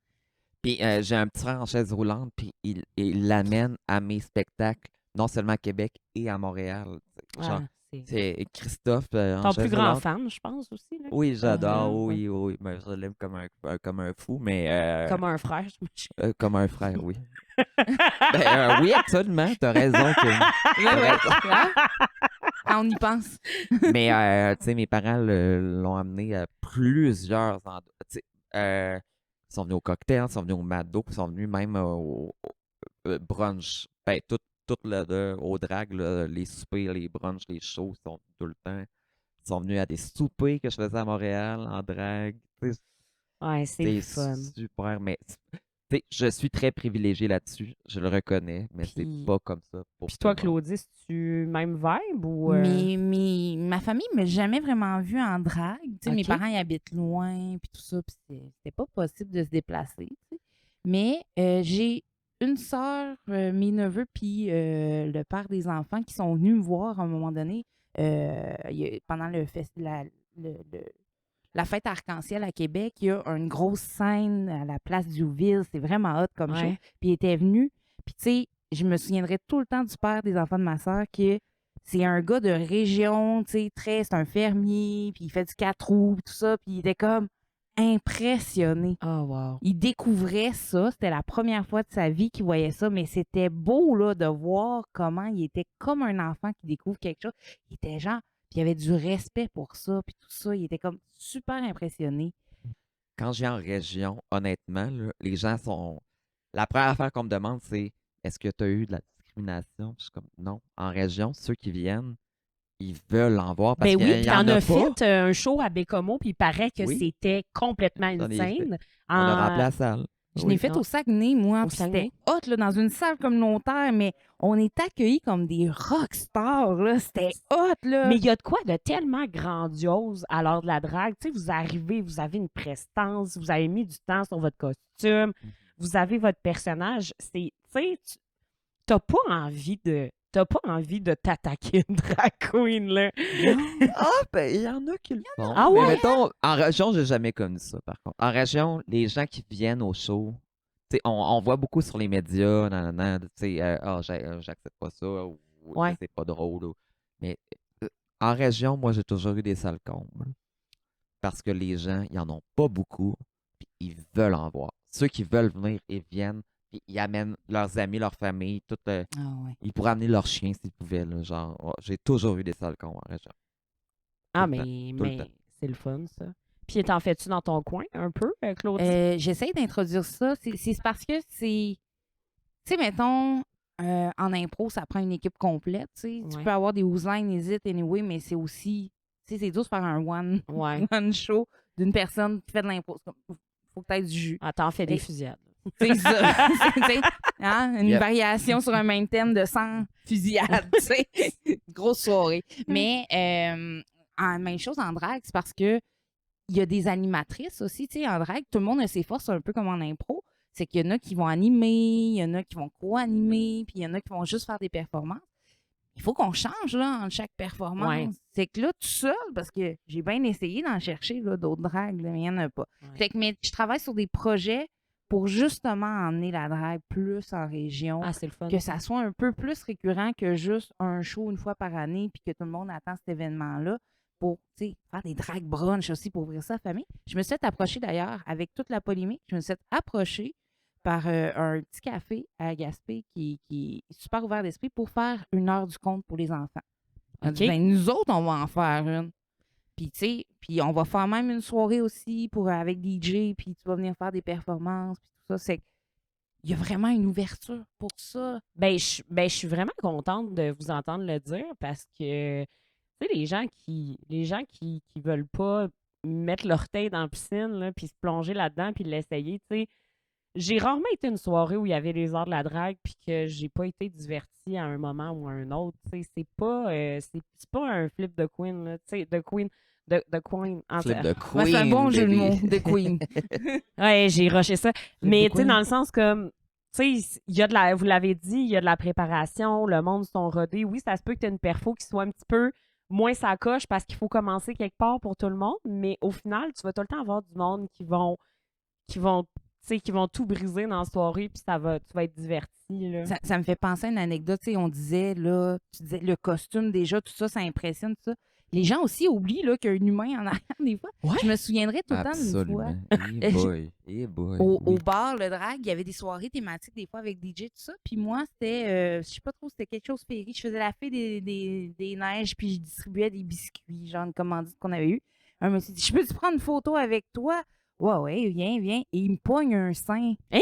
Puis j'ai un petit frère en chaise roulante, puis il l'amène à mes spectacles, non seulement à Québec et à Montréal. Genre, c'est Christophe en Ton chaise plus grand roulante. fan, je pense aussi. Là. Oui, j'adore, Ouais. oui. Mais je l'aime comme un fou, mais Comme un frère, j'imagine. comme un frère, oui. Oui, absolument, t'as raison. Quand on y pense. Mais, tu sais, mes parents l'ont amené à plusieurs endroits. Tu sais, ils sont venus au cocktail, ils sont venus au Mado, ils sont venus même au brunch. Ben, tout au drag, là, les soupers, les brunchs, les shows, ils sont tout le temps. Ils sont venus à des soupers que je faisais à Montréal en drag. Tu sais, Ouais, c'est c'est fun. super, mais tu sais, je suis très privilégié là-dessus, je le reconnais, mais c'est Puis- pas comme ça pour Puis toi, tout le monde. Claudie, tu même vibe ou. Ma famille ne m'a jamais vraiment vue en drague. Tu sais, Mes Ok. parents ils habitent loin, puis tout ça, puis c'était pas possible de se déplacer. Tu sais. Mais j'ai une sœur, mes neveux, puis le père des enfants qui sont venus me voir à un moment donné pendant la fête arc-en-ciel à Québec. Il y a une grosse scène à la place Diouville. C'est vraiment hot comme show. Ouais. Puis il était venu. Puis tu sais, je me souviendrai tout le temps du père des enfants de ma sœur que c'est un gars de région, tu sais, c'est un fermier, puis il fait du 4 roues, puis tout ça, puis il était comme impressionné. Oh, wow. Il découvrait ça, c'était la première fois de sa vie qu'il voyait ça, mais c'était beau là, de voir comment il était comme un enfant qui découvre quelque chose. Il était genre, puis il avait du respect pour ça, puis tout ça, il était comme super impressionné. Quand je viens en région, honnêtement, là, les gens sont. La première affaire qu'on me demande, c'est est-ce que tu as eu de la discrimination? Je suis comme non. En région, ceux qui viennent, ils veulent en voir parce Ben qu'il oui, y puis en t'en a as pas. fait un show à Bécomo, puis il paraît que Oui. c'était complètement J'en ai insane. fait. On a rempli la salle. Je Oui. l'ai fait au Saguenay, moi, Au puis Saguenay? c'était hot, là, dans une salle communautaire, mais on est accueillis comme des rockstars, là. C'était hot, là. Mais il y a de quoi de tellement grandiose à l'heure de la drague. Tu sais, vous arrivez, vous avez une prestance, vous avez mis du temps sur votre costume, vous avez votre personnage. Tu sais, t'as pas envie de t'attaquer une drag queen, là. Ben, il y en a qui le font. Ah Mais ouais? mettons, en région, j'ai jamais connu ça, par contre. En région, les gens qui viennent au show, tu sais, on voit beaucoup sur les médias, tu sais, j'accepte pas ça, ou Ouais. c'est pas drôle. Mais en région, moi, j'ai toujours eu des salles combles. Parce que les gens, ils en ont pas beaucoup, puis ils veulent en voir. ceux qui veulent venir, ils viennent. Puis ils amènent leurs amis, leur famille, tout. Ah ouais. Ils pourraient amener leurs chiens s'ils pouvaient. Là, genre, j'ai toujours vu des salles cons en région. Ah, Tout le tout le mais temps. c'est le fun, ça. Puis t'en fais-tu dans ton coin un peu, Claudie? J'essaie d'introduire ça. C'est parce que c'est. Tu sais, mettons, en impro, ça prend une équipe complète. Tu sais. Tu Ouais. peux avoir des who's-line, hésite, anyway, mais c'est aussi. Tu sais, c'est dur de faire un Ouais. one show d'une personne qui fait de l'impro. C'est comme, faut que tu aies du jus. Ah, t'en fais des Et- fusillades. C'est ça. Tu sais, hein, une Yep. variation sur un même thème de 100 fusillades. Tu sais. Grosse soirée. Mais même chose en drague, c'est parce que il y a des animatrices aussi. Tu sais, en drague, tout le monde a ses forces un peu comme en impro. C'est qu'il y en a qui vont animer, il y en a qui vont co-animer, puis il y en a qui vont juste faire des performances. Il faut qu'on change là, entre chaque performance. Ouais. C'est que là, tout seul, parce que j'ai bien essayé d'en chercher là, d'autres dragues, là, mais il n'y en a pas. Ouais. Fait que je travaille sur des projets pour justement emmener la drague plus en région, Ah, c'est le fun. que ça soit un peu plus récurrent que juste un show une fois par année, puis que tout le monde attend cet événement-là pour faire des drag brunch aussi pour ouvrir ça à la famille. Je me suis fait approcher d'ailleurs, avec toute la polémique, je me suis fait approcher par un petit café à Gaspé qui est super ouvert d'esprit pour faire une heure du conte pour les enfants. On a dit, OK. ben, nous autres, on va en faire une. Puis, tu sais, puis on va faire même une soirée aussi avec DJ, puis tu vas venir faire des performances, puis tout ça. C'est il y a vraiment une ouverture pour ça. Je suis vraiment contente de vous entendre le dire parce que, tu sais, les gens qui veulent pas mettre l'orteil dans la piscine, là, puis se plonger là-dedans, puis l'essayer, tu sais, j'ai rarement été une soirée où il y avait les arts de la drague, puis que j'ai pas été divertie à un moment ou à un autre, tu sais, c'est pas un flip de queen, là, tu sais, de queen. De Queen. Flip de Ouais, Queen. c'est un bon jeu de baby. mots, de Queen. Ouais, j'ai rushé ça. Mais de tu sais, Queen. dans le sens comme, tu sais, il y a de la, vous l'avez dit, il y a de la préparation, le monde sont rodés. Oui, ça se peut que tu aies une perfo qui soit un petit peu moins sacoche parce qu'il faut commencer quelque part pour tout le monde, mais au final, tu vas tout le temps avoir du monde qui vont tout briser dans la soirée, puis tu vas être diverti, là. Ça me fait penser à une anecdote. Tu sais, on disait, là, tu disais le costume déjà, tout ça, ça impressionne, tout ça. Les gens aussi oublient là, qu'il y a un humain en arrière des fois. Ouais. Je me souviendrai tout le temps d'une fois. Absolument. Hey boy. Hey boy. Au oui. bar, le drag, il y avait des soirées thématiques des fois avec DJ, tout ça. Puis moi, c'était, je sais pas trop, c'était quelque chose féerique. Je faisais la fée des neiges, puis je distribuais des biscuits, genre une commandite qu'on avait eue. Un monsieur dit, je peux-tu prendre une photo avec toi? Ouais, viens. Et il me pogne un sein. Hein?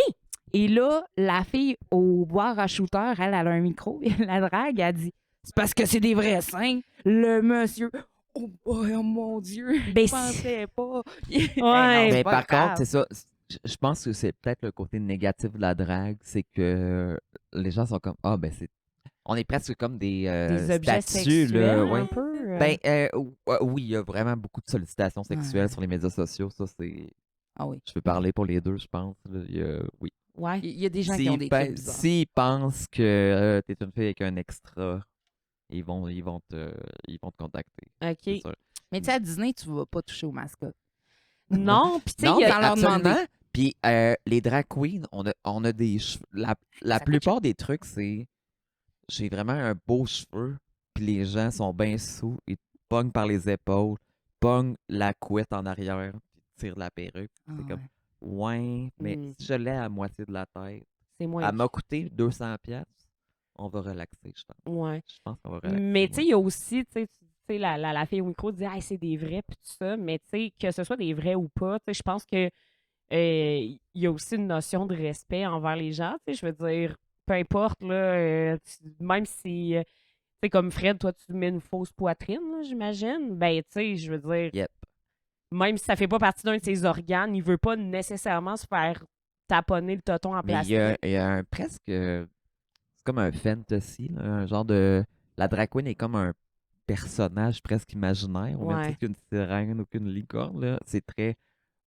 Et là, la fille au bar à shooter, elle a un micro. Et la drague, elle dit, c'est parce que c'est des vrais seins. Le monsieur, oh boy, oh mon Dieu, Ben, je pensais pas. Ouais. Mais pas par grave. contre, c'est ça. Je pense que c'est peut-être le côté négatif de la drague, c'est que les gens sont comme ben c'est. On est presque comme des objets statues, sexuels, là. un Ouais. peu. Ben, oui, il y a vraiment beaucoup de sollicitations sexuelles Ouais. sur les médias sociaux. Ça, c'est. Ah oui. Je peux parler pour les deux, je pense. Là. Oui. Ouais. Il y a des gens qui ont des trucs bizarres. S'ils pensent que t'es une fille avec un extra, ils vont te contacter. OK. c'est sûr. Mais tu sais, à Disney, tu vas pas toucher aux mascottes. Non, puis tu sais, Non, il y mais a... leur absolument. demander. Puis les drag queens, on a des cheveux. La coûte plupart des trucs, c'est. J'ai vraiment un beau cheveu, puis les gens sont bien sous, ils te pognent par les épaules, pognent la couette en arrière, puis tirent la perruque. Ah C'est comme, ouais. ouais, mais Mm. si je l'ai à moitié de la tête, c'est moins... elle m'a coûté 200$, on va relaxer, je pense. Ouais. Je pense qu'on va relaxer. Mais tu sais, il y a aussi, tu sais, la fille au micro dit hey, c'est des vrais, puis tout ça. Mais tu sais, que ce soit des vrais ou pas, tu sais, je pense que il y a aussi une notion de respect envers les gens. Tu sais, je veux dire, peu importe, là, même si, tu sais, comme Fred, toi, tu mets une fausse poitrine, là, j'imagine, ben, tu sais, je veux dire, Yep. même si ça fait pas partie d'un de ses organes, il veut pas nécessairement se faire taponner le toton en Mais plastique. il y a un presque. C'est comme un fantasy, là, un genre de. La drag queen est comme un personnage presque imaginaire, au même Ouais. titre qu'une sirène ou qu'une licorne. Là. C'est très.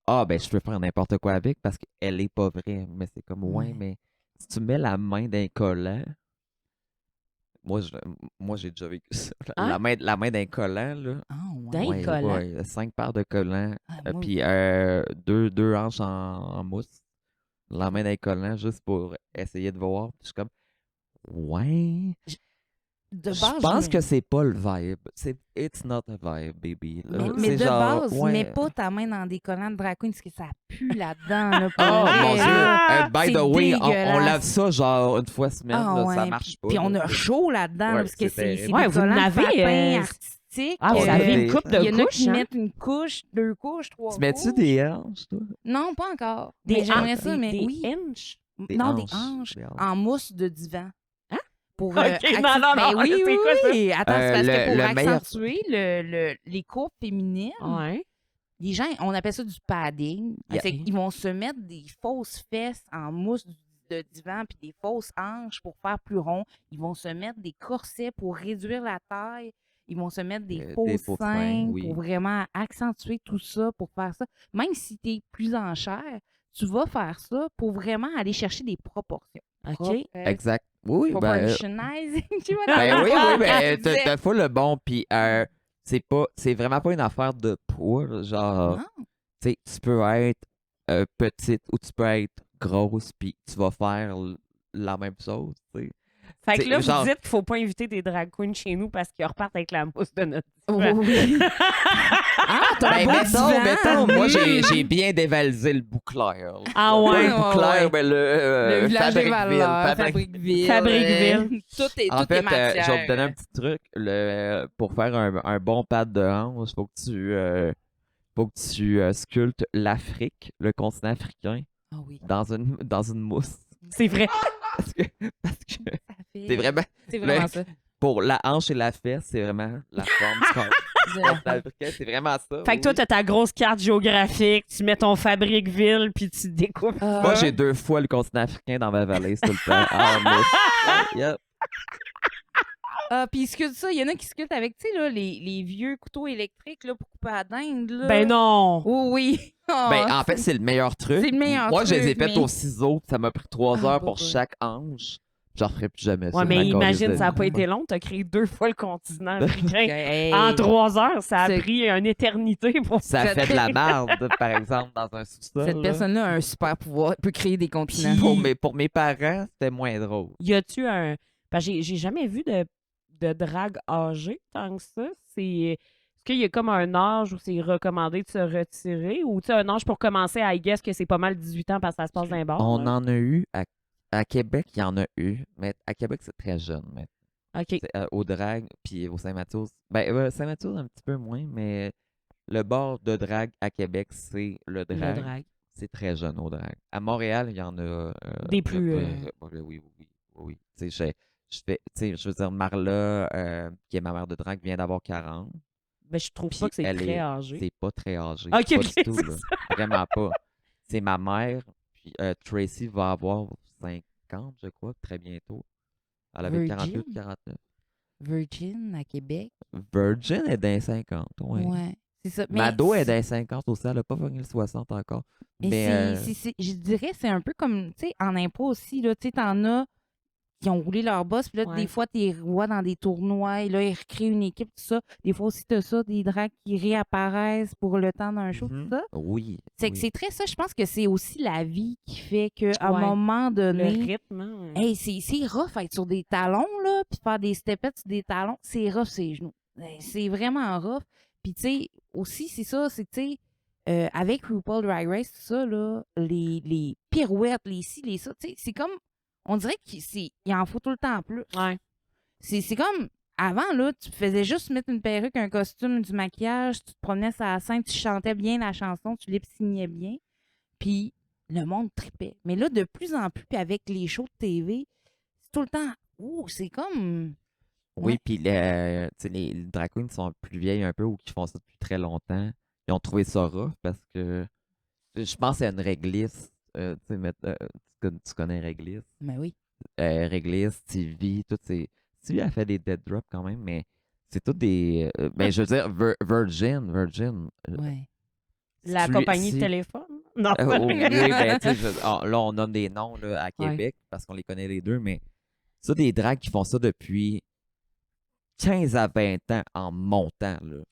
Ah, ben, je peux faire n'importe quoi avec parce qu'elle est pas vraie. Mais c'est comme, ouais, Ouais. mais si tu mets la main d'un collant. Moi, j'ai déjà vécu ça. Hein? La main d'un collant, là. Ah ouais. D'un Ouais, collant? ouais, 5 paires de collants. Ah, moi, Puis deux hanches en mousse. La main d'un collant juste pour essayer de voir. Puis je suis comme, ouais. de Je base, pense je- que c'est pas le vibe. It's not a vibe, baby. Mais C'est de genre, base, ouais. mets pas ta main dans des collants de drag queen parce que ça pue là-dedans. Là, pour Oh vrai, mon Dieu! là. By C'est the way, on dégueulasse. lave ça genre une fois semaine. Ah là, ça ouais, marche pas. Puis on là. a chaud là-dedans là, Ouais, parce que c'est c'est terrible. Ouais, des vous collants de n'avez, patins euh, artistiques. Ah, vous Ouais, avez des- une coupe Il y de en a couches, qui hein? mettent une couche, 2 couches, 3 Tu mets-tu couches. des hanches, toi? Non, pas encore. Des Mais j'aimerais hanches, ça, mais des oui. inches. Des Non, des hanches, hanches des hanches. en mousse de divan. Hein? Pour, Ok, non, non, ben non, oui, c'est oui, quoi ça? oui. Attends, c'est parce que pour le meilleur- accentuer les courbes féminines, Ouais. les gens, on appelle ça du padding. Yeah. C'est qu'ils vont se mettre des fausses fesses en mousse de divan puis des fausses hanches pour faire plus rond. Ils vont se mettre des corsets pour réduire la taille. Ils vont se mettre des faux faux seins seins, oui. pour vraiment accentuer tout ça, pour faire ça. Même si tu es plus en chair, tu vas faire ça pour vraiment aller chercher des proportions. OK. Exact. Oui, ben, Proportionizing, tu vois. ben oui, oui, ben C'est- t'as full le bon, puis c'est vraiment pas une affaire de poids, là, genre, Non. tu sais, tu peux être petite ou tu peux être grosse, puis tu vas faire la même chose, tu sais. Fait que C'est là, genre- vous dites qu'il faut pas inviter des drag queens chez nous parce qu'ils repartent avec la mousse de notre Oui. Ah, t'as un Ben, beau mettons, divan. moi, j'ai bien dévalisé le bouclair. là. Ah ouais? Le bouclair, ouais. ben, Le village des Fabricville, valeurs, Fabricville. Fabricville. Tout est, En tout est fait, matière. je vais te donner un petit truc. Pour faire un bon pad de hanche, faut que tu sculptes l'Afrique, le continent africain, Ah oui. dans une mousse. C'est vrai. Parce que c'est vraiment... C'est vraiment le- ça. Pour la hanche et la fesse, c'est vraiment la forme du corps. continent africain, c'est vraiment ça. Fait que toi, oui. t'as ta grosse carte géographique, tu mets ton Fabricville, puis tu découpes. Moi, j'ai 2 fois le continent africain dans ma valise tout le temps. Ah, mousse. Yep. Puis ils sculptent ça. Il y en a qui sculptent avec, tu sais, là, les vieux couteaux électriques là, pour couper à dinde. Là. Ben non! Oh oui. Ah, Ben, en fait, c'est le meilleur truc. c'est le meilleur Moi, je les ai truc, fait mais- au ciseau, puis ça m'a pris 3 Ah, heures bah, pour bah. chaque hanche. J'en ferai plus jamais ça. Ouais, mais ma imagine, colise ça n'a de- pas été long. T'as créé 2 fois le continent africain. Hey. En 3 heures, ça a C'est- pris une éternité pour Ça Cette- fait de la merde, par exemple, dans un sous-sol. Cette là. personne-là a un super pouvoir. Elle peut créer des continents. Pour mes parents, c'était moins drôle. Y a-tu un. Parce que j'ai jamais vu de drague âgée tant que ça. Est-ce qu'il y a comme un âge où c'est recommandé de se retirer ou tu sais, un âge pour commencer à I guess que c'est pas mal 18 ans parce que ça se passe dans les bars? On là? en a eu à Québec, il y en a eu, mais à Québec, c'est très jeune. Mais OK. c'est, au drag, puis au Saint-Mathieu. Ben, Saint-Mathieu, un petit peu moins, mais le bar de drag à Québec, c'est le Le drag. drague. C'est très jeune au drag. À Montréal, il y en a. Des plus, Oui. Tu sais, je veux dire, Marla, qui est ma mère de drag, vient d'avoir 40. Ben, je trouve Puis pas que c'est elle très est- âgé. C'est pas très âgé. Ok, pas ok, du tout, c'est là. Vraiment pas. C'est ma mère, puis Tracy va avoir 50, je crois, très bientôt. Elle avait Virgin? 48, 49. Virgin à Québec. Virgin est dans les 50, ouais. Ouais. C'est ça. Mais Mado est c'est- dans les 50 aussi, elle n'a pas fini le 60 encore. Et Mais je dirais, c'est un peu comme, tu sais, en impro aussi, là, tu sais, t'en as qui ont roulé leur boss, puis là, Ouais. des fois, t'es roi dans des tournois, et là, ils recréent une équipe, tout ça. Des fois aussi, t'as ça, des drags qui réapparaissent pour le temps d'un show, mhm. tout ça. Oui. C'est que oui. c'est très ça, je pense que c'est aussi la vie qui fait qu'à un Ouais. moment Le donné, rythme. Hein? hey, c'est rough être sur des talons, là, puis faire des stepettes sur des talons, c'est rough, ses genoux. C'est vraiment rough. Puis, tu sais, aussi, c'est ça, c'est que, tu sais, avec RuPaul Drag Race, tout ça, là, les pirouettes, les ci, les ça, tu sais, c'est comme, on dirait qu'il en faut tout le temps plus. Ouais. C'est comme, avant, là, tu faisais juste mettre une perruque, un costume, du maquillage, tu te promenais sur la scène, tu chantais bien la chanson, tu lip-signais bien, puis le monde tripait. Mais là, de plus en plus, puis avec les shows de TV, c'est tout le temps, c'est comme... Oui, Ouais. puis tu sais, les drag queens qui sont plus vieilles un peu ou qui font ça depuis très longtemps, ils ont trouvé ça rough parce que je pense à une réglisse. Tu sais, tu connais réglisse. Mais oui. Réglisse, Stevie, toutes ces. Stevie a fait des dead drops quand même, mais c'est toutes des. Ben, je veux dire, Virgin. Ouais. La tu- compagnie si- de téléphone? Non. Oui, ben, tu sais, là, on donne des noms là, à Québec parce qu'on les connaît les deux, mais ça, des drags qui font ça depuis 15 à 20 ans en montant, là.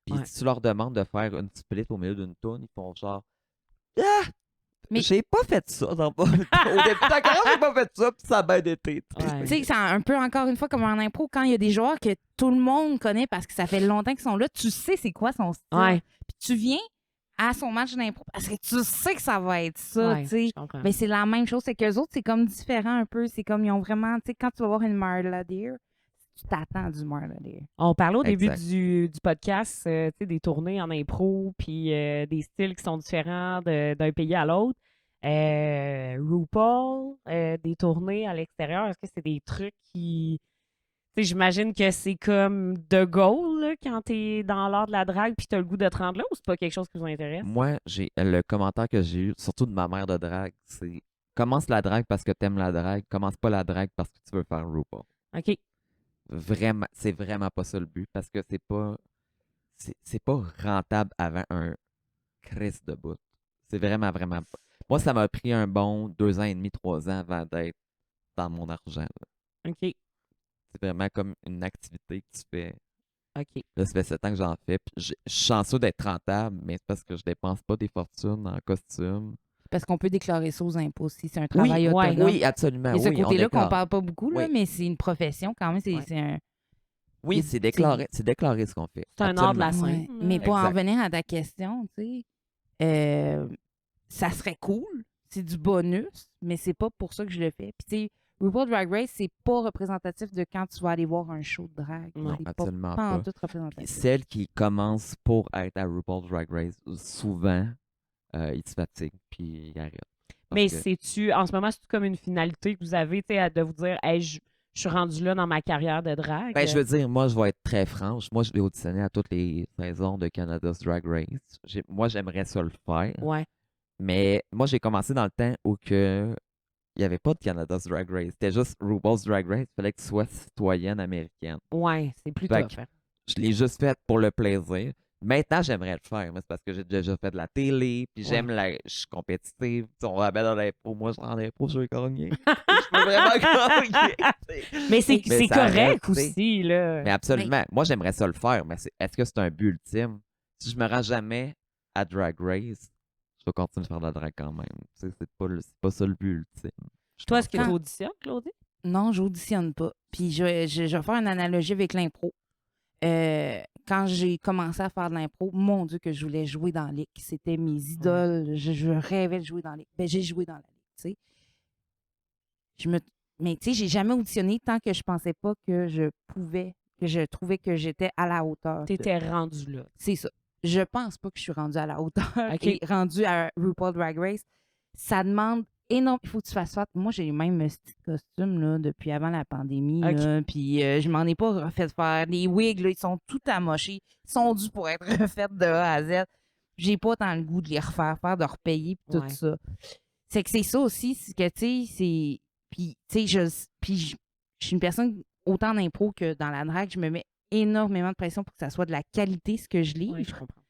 Puis Ouais. si tu leur demandes de faire une split au milieu d'une toune, ils font genre Ah! Mais- J'ai pas fait ça. Au début de la carrière, j'ai pas fait ça, puis ça a bien été. Ouais. Tu sais, c'est un peu encore une fois comme en impro, quand il y a des joueurs que tout le monde connaît parce que ça fait longtemps qu'ils sont là, tu sais c'est quoi son style. Ouais. Puis tu viens à son match d'impro parce que tu sais que ça va être ça, Ouais, tu sais. je comprends. Mais c'est la même chose, c'est qu'eux autres, c'est comme différent un peu. C'est comme ils ont vraiment, tu sais, quand tu vas voir une Marla Deer, tu t'attends du Marla Deer. On parlait au début Exact. du podcast, tu sais, des tournées en impro, puis des styles qui sont différents d'un pays à l'autre. RuPaul, des tournées à l'extérieur, est-ce que c'est des trucs qui... Tu sais, j'imagine que c'est comme de goal là, quand t'es dans l'art de la drague puis t'as le goût de te rendre là, ou c'est pas quelque chose qui vous intéresse? Moi, le commentaire que j'ai eu, surtout de ma mère de drague, c'est commence la drague parce que t'aimes la drague, commence pas la drague parce que tu veux faire RuPaul. OK. Vraiment, c'est vraiment pas ça le but parce que c'est pas rentable avant un Chris de bout. C'est vraiment pas. Moi, ça m'a pris un bon 2 ans et demi, 3 ans avant d'être dans mon argent. Là. OK. C'est vraiment comme une activité que tu fais. OK. Là, ça fait 7 ans que j'en fais. Puis je suis chanceux d'être rentable, mais c'est parce que je dépense pas des fortunes en costume. Parce qu'on peut déclarer ça aux impôts aussi. C'est un travail ouais, autonome. Oui, absolument. Et ce oui, on côté-là qu'on déclare. parle pas beaucoup, là, Oui. mais c'est une profession quand même. C'est Ouais. c'est un. Oui, c'est déclaré ce qu'on fait. C'est un art de la Absolument. scène. Ouais. Mais pour en Exact. revenir à ta question, tu sais, ça serait cool. C'est du bonus, mais c'est pas pour ça que je le fais. Puis, tu sais, RuPaul Drag Race, c'est pas représentatif de quand tu vas aller voir un show de drague. Non, C'est absolument pas en pas. tout représentatif. Puis celles qui commencent pour être à RuPaul Drag Race, souvent, ils se fatiguent puis ils arrêtent. Parce Mais que- c'est-tu, en ce moment, c'est comme une finalité que vous avez, tu sais, de vous dire, hey, je suis rendu là dans ma carrière de drague? Ben, je veux dire, moi, je vais être très franche. Moi, je vais auditionner à toutes les saisons de Canada's Drag Race. Moi, j'aimerais ça le faire. Ouais. Mais moi, j'ai commencé dans le temps où il n'y avait pas de Canada's Drag Race. C'était juste RuPaul's Drag Race. Il fallait que tu sois citoyenne américaine. Ouais, c'est plus Fait tough. hein. Je l'ai juste fait pour le plaisir. Maintenant, j'aimerais le faire, mais c'est parce que j'ai déjà fait de la télé, puis je suis compétitive. Tu sais, on va dans l'impro. Moi, je suis en impro, je veux gagner. Je peux vraiment gagner. Mais c'est Mais ça correct reste, tu sais. aussi, là. Mais absolument. Moi, j'aimerais ça le faire, mais est-ce que c'est un but ultime? Si je me rends jamais à Drag Race, je vais continuer de faire de la drague quand même. Tu sais, c'est pas ça le but ultime. Toi, est-ce que quand- tu auditionnes, Claudie? Non, j'auditionne pas. Puis je vais faire une analogie avec l'impro. Quand j'ai commencé à faire de l'impro, mon Dieu, que je voulais jouer dans la ligue. C'était mes idoles. Je rêvais de jouer dans la ligue. Ben, j'ai joué dans la ligue, tu sais. Mais tu sais, j'ai jamais auditionné tant que je pensais pas que je pouvais, que je trouvais que j'étais à la hauteur. T'étais rendu là. C'est ça. Je pense pas que je suis rendue à la hauteur. OK. Et rendue à RuPaul Drag Race, ça demande énorme. Il faut que tu fasses face. Moi, j'ai même ce petit costume là, depuis avant la pandémie. OK. Là, puis je m'en ai pas refait faire. Les wigs, là, ils sont tout amochés. Ils sont dus pour être refaits de A à Z. J'ai pas tant le goût de les refaire, de repayer puis tout Ouais. ça. C'est que c'est ça aussi, c'est que, tu sais, c'est... Puis, tu sais, je suis une personne, autant en impro que dans la drague, je me mets énormément de pression pour que ça soit de la qualité, ce que je livre. Oui, je comprends.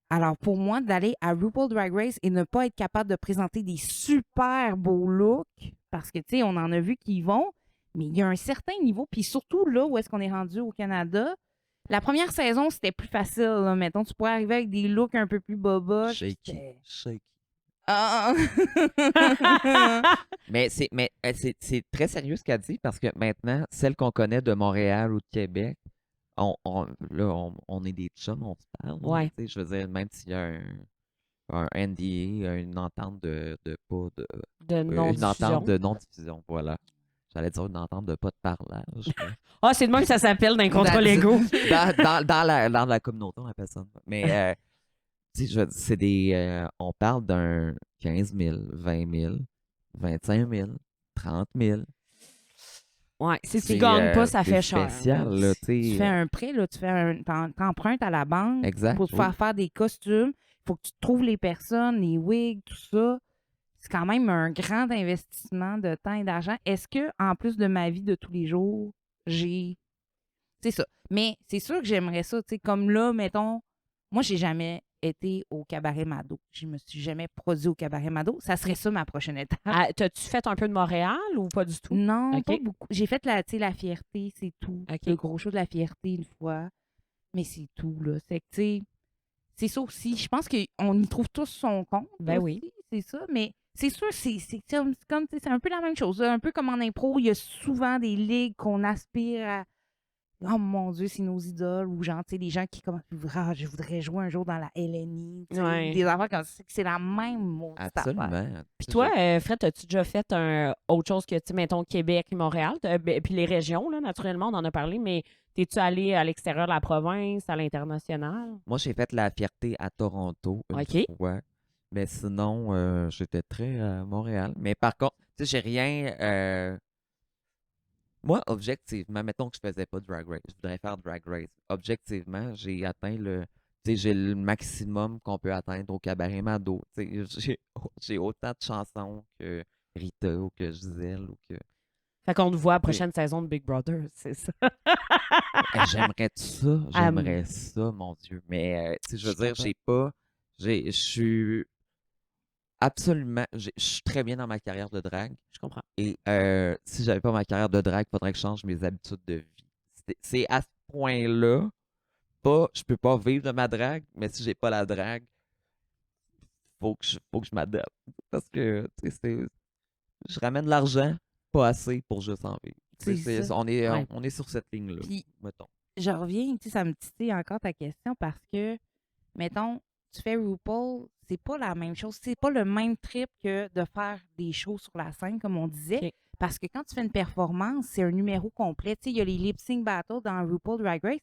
Alors, pour moi, d'aller à RuPaul Drag Race et ne pas être capable de présenter des super beaux looks, parce que, tu sais, on en a vu qui y vont, mais il y a un certain niveau. Puis surtout, là, où est-ce qu'on est rendu au Canada, la première saison, c'était plus facile. Là. Mettons, tu pourrais arriver avec des looks un peu plus boboches. Shaky. c'était- Shaky. Ah! Mais c'est très sérieux ce qu'elle dit parce que maintenant, celle qu'on connaît de Montréal ou de Québec, on est des chums, on se parle. Ouais. Tu sais, je veux dire, même s'il y a un NDA, une entente de pas de. De une non-diffusion. entente de non-diffusion, voilà. J'allais dire une entente de pas de parlage. mais Ah, c'est de même que ça s'appelle dans les contrats légaux. dans la communauté, on appelle ça. Mais tu sais, c'est des. On parle d'un 15 000, 20 000, 25 000, 30 000. Ouais, si tu C'est, gagnes pas, ça c'est fait cher. spécial, là, tu Tu sais. fais un prêt, là, t'empruntes à la banque Exact, pour te oui. faire des costumes. Il faut que tu trouves les personnes, les wigs, tout ça. C'est quand même un grand investissement de temps et d'argent. Est-ce que, en plus de ma vie de tous les jours, j'ai. C'est ça. Mais c'est sûr que j'aimerais ça. Tu sais, comme là, mettons, moi, j'ai jamais été au Cabaret Mado. Je me suis jamais produit au Cabaret Mado. Ça serait ça ma prochaine étape. Ah, t'as-tu fait un peu de Montréal ou pas du tout? Non, OK. pas beaucoup. J'ai fait la fierté, c'est tout. OK. Le gros show de la fierté une fois. Mais c'est tout, là. C'est que, tu sais, c'est ça aussi. Je pense qu'on y trouve tous son compte. Ben aussi. oui. c'est ça, mais c'est sûr, c'est comme, c'est un peu la même chose. Un peu comme en impro, il y a souvent des ligues qu'on aspire à. Oh mon Dieu, c'est nos idoles, ou genre, tu sais, des gens qui commencent à je voudrais jouer un jour dans la LNI, tu sais, Ouais. des affaires comme ça, c'est la même maudite affaire. Absolument. Puis toi, Fred, as-tu déjà fait autre chose que, tu sais, mettons, Québec, Montréal, puis les régions, là, naturellement, on en a parlé, mais t'es-tu allé à l'extérieur de la province, à l'international? Moi, j'ai fait la fierté à Toronto une OK. fois. Mais sinon, j'étais très à Montréal. Mais par contre, tu sais, j'ai rien. Moi, objectivement, mettons que je faisais pas Drag Race, je voudrais faire Drag Race. Objectivement, j'ai atteint le. Tu sais, j'ai le maximum qu'on peut atteindre au cabaret Mado. Tu sais, j'ai autant de chansons que Rita ou que Gisèle ou que. Fait qu'on te voit à la prochaine saison de Big Brother, c'est ça. J'aimerais ça, j'aimerais ça, mon Dieu. Mais, tu sais, je veux dire, j'ai pas. Je suis absolument. Je suis très bien dans ma carrière de drague. Je comprends. Et si j'avais pas ma carrière de drague, il faudrait que je change mes habitudes de vie. C'est à ce point-là. Je peux pas vivre de ma drague, mais si j'ai pas la drague, faut que je m'adapte. Parce que, tu sais, je ramène de l'argent, pas assez pour juste en vivre. C'est ça. On est, Ouais. on est sur cette ligne-là, Puis, mettons. je reviens, tu sais, ça me titille encore ta question parce que, mettons, tu fais RuPaul, c'est pas la même chose. C'est pas le même trip que de faire des shows sur la scène, comme on disait. OK. Parce que quand tu fais une performance, c'est un numéro complet. Tu sais, il y a les lip-sync battles dans RuPaul Drag Race.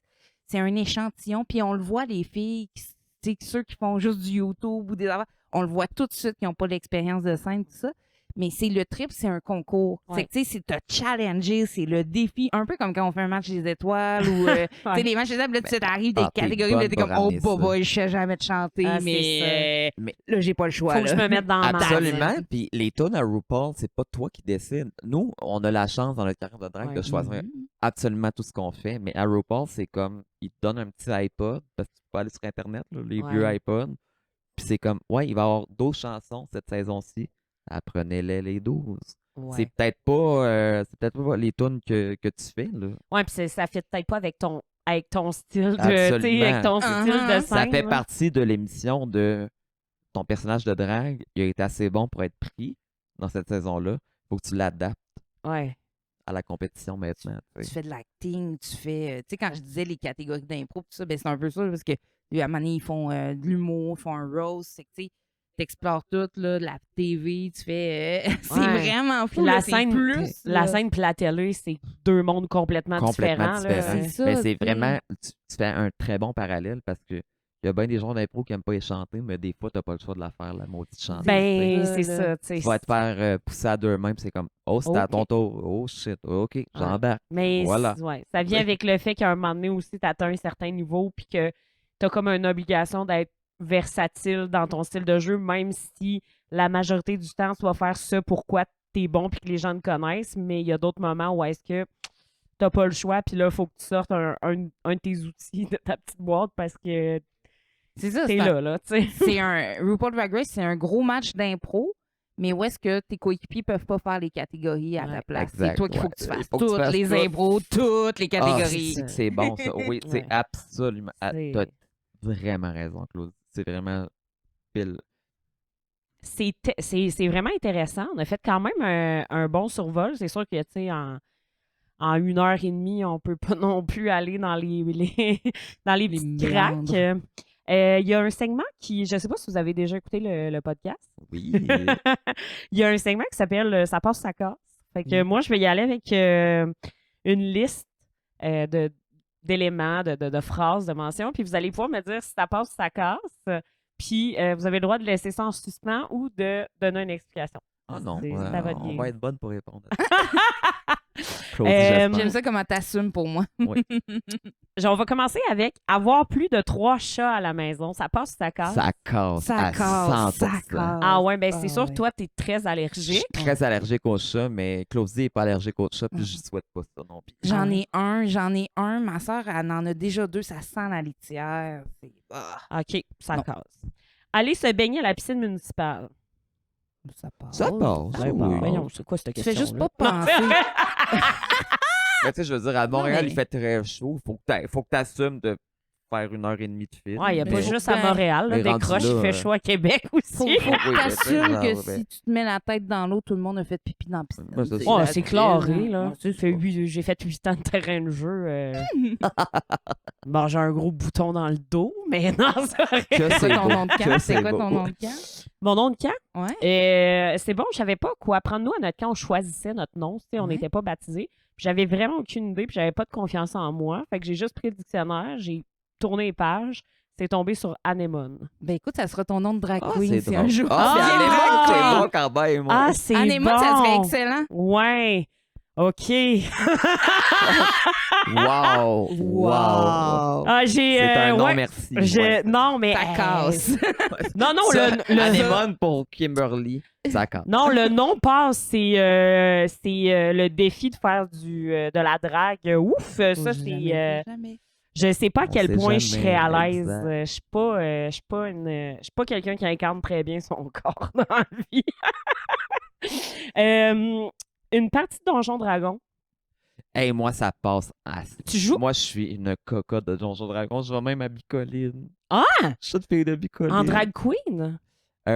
C'est un échantillon. Puis on le voit, les filles, tu sais, ceux qui font juste du YouTube ou des affaires, on le voit tout de suite qui n'ont pas l'expérience de scène, tout ça. Mais c'est le trip, c'est un concours. Ouais. C'est que, tu sais, c'est te challenger, c'est le défi. Un peu comme quand on fait un match des étoiles ou, tu sais, les matchs des étoiles, là, tu arrives des t'es catégories, bonne là, t'es comme, pour oh, ramener ça. boy, je sais jamais te chanter, Ah, c'est mais, Mais- là, j'ai pas le choix. Faut que là. je me mette dans la marde. Absolument. Puis les tunes à RuPaul, c'est pas toi qui décides. Nous, on a la chance dans notre carrière de drague Ouais. de choisir Mhm. absolument tout ce qu'on fait. Mais à RuPaul, c'est comme, ils te donnent un petit iPod, parce que tu peux aller sur Internet, là, les Ouais. vieux iPods. Puis c'est comme, ouais, il va y avoir 12 chansons cette saison-ci. Apprenez-les les 12. Ouais. C'est peut-être pas les tunes que tu fais, là. Ouais, puis ça fait peut-être pas avec ton style de, Absolument. tu sais, avec ton style de scène. Ça fait là. partie de l'émission de ton personnage de drague. Il a été assez bon pour être pris dans cette saison-là. Faut que tu l'adaptes Ouais. à la compétition maintenant. tu Tu sais. fais de l'acting, tu fais. Tu sais, quand je disais les catégories d'impro, tout ça, ben, c'est un peu ça, parce que, à un moment donné, ils font de l'humour, ils font un roast. C'est que, tu sais, t'explores tout, là, de la TV, tu fais. C'est Ouais. vraiment Puis fou. la là, c'est scène, plus. la là. scène puis la télé, c'est deux mondes complètement Complètement différents. là. différent. C'est ça, Mais c'est tu sais. vraiment, tu fais un très bon parallèle parce que il y a bien des gens d'impro qui n'aiment pas les chanter, mais des fois, tu n'as pas le choix de la faire, la maudite chanson. Ben, ça, c'est là. ça, tu sais. Tu vas te faire pousser à deux mains, puis c'est comme, oh, c'est à Ok. ton tour. Oh, shit. OK, j'embarque. Mais Voilà. ouais, ça vient avec le fait qu'à un moment donné aussi, tu atteins un certain niveau puis que tu as comme une obligation d'être versatile dans ton style de jeu, même si la majorité du temps, tu vas faire ce pourquoi tu es bon puis que les gens te connaissent, mais il y a d'autres moments où est-ce que t'as pas le choix puis là, il faut que tu sortes un de tes outils de ta petite boîte parce que C'est ça, t'es là, tu sais. c'est un RuPaul Drag Race, c'est un gros match d'impro, mais où est-ce que tes coéquipiers peuvent pas faire les catégories à ta Ouais. place? Exact, C'est toi qu'il faut ouais. que tu Il fasses faut que tu toutes fasses les tout. impros, toutes les Ah, catégories. c'est bon, ça. Oui, c'est Ouais. absolument. C'est- Tu as vraiment raison, Claude. C'est vraiment pile. C'est vraiment intéressant. On a fait quand même un bon survol. C'est sûr que, tu sais, en 1h30, on peut pas non plus aller dans les dans les petites méandres. craques. Il y a un segment qui, je sais pas si vous avez déjà écouté le podcast. Oui. Il y a un segment qui s'appelle Ça passe, ça casse. Fait que moi, je vais y aller avec une liste d'éléments, de phrases, de mentions. Puis vous allez pouvoir me dire si ça passe, ça casse. Puis vous avez le droit de laisser ça en suspens ou de donner une explication. Ah non, C'est à votre on guise. va être bonne pour répondre. Claudie, j'espère. J'aime ça comment t'assumes pour moi. On va commencer avec avoir plus de 3 chats à la maison. Ça passe ou ça casse? Ça casse. Ça à casse, 100%. ça casse. Ah ouais, ben c'est Ah sûr que ouais. toi, t'es très Je allergique. suis très allergique aux chats, mais Claudie n'est pas allergique aux chats, puis je souhaite pas ça non plus. J'en ai un. Ma soeur, elle en a déjà 2. Ça sent la litière. C'est. Ah, OK, ça Non. casse. Aller se baigner à la piscine municipale. ça passe. Ça passe. Ben, oui. voyons, c'est quoi cette Tu question? fais juste pas penser. Mais tu sais, je veux dire, à Montréal, mais- il fait très chaud. Faut que tu assumes de faire 1h30 de film. Ouais, il n'y a pas mais- juste à Montréal. Là, mais rendu décroche, là, il fait chaud à Québec aussi. Faut Oui, que ben, t'assumes genre, que ben. si tu te mets la tête dans l'eau, tout le monde a fait pipi dans la piscine. Ben, c'est ça. Ouais, la c'est crise, claré, là. Ouais, c'est J'ai fait 8 ans de terrain de jeu. Bon, j'ai un gros bouton dans le dos, mais non, c'est vrai. Que C'est c'est quoi ton beau, nom de que camp? C'est quoi beau. ton nom de camp? Mon nom de camp? Ouais. C'est bon, je savais pas quoi prendre. Nous, à notre camp, on choisissait notre nom. Tu sais, on Ouais. n'était pas baptisés. Puis j'avais vraiment aucune idée, puis j'avais pas de confiance en moi. Fait que j'ai juste pris le dictionnaire, j'ai tourné les pages, c'est tombé sur Anémone. Ben écoute, ça sera ton nom de drag Ah, queen c'est si drôle. un jour. Ah, Ah, c'est c'est Anémone, bon. c'est bon quand même. moi. Ah, c'est Anémone, bon! ça serait excellent. Ouais. OK. Wow! Wow! Ah, j'ai... C'est un nom, ouais, merci. Non, mais... Ça casse. Non, non, Ça, le... Anémone pour Kimberly, ça casse. Non, le nom passe, c'est le défi de faire de la drague. Ouf, ça, c'est... Jamais. Je sais pas à On quel sait point je jamais, serais à l'aise. exact. Je suis pas quelqu'un qui incarne très bien son corps dans la vie. Une partie de Donjon Dragon. Hey, moi, ça passe. Tu joues Moi, je suis une cocotte de Donjon Dragon. Je vais même à Bicoline. Ah! Je suis une fille de Bicoline. En drag queen?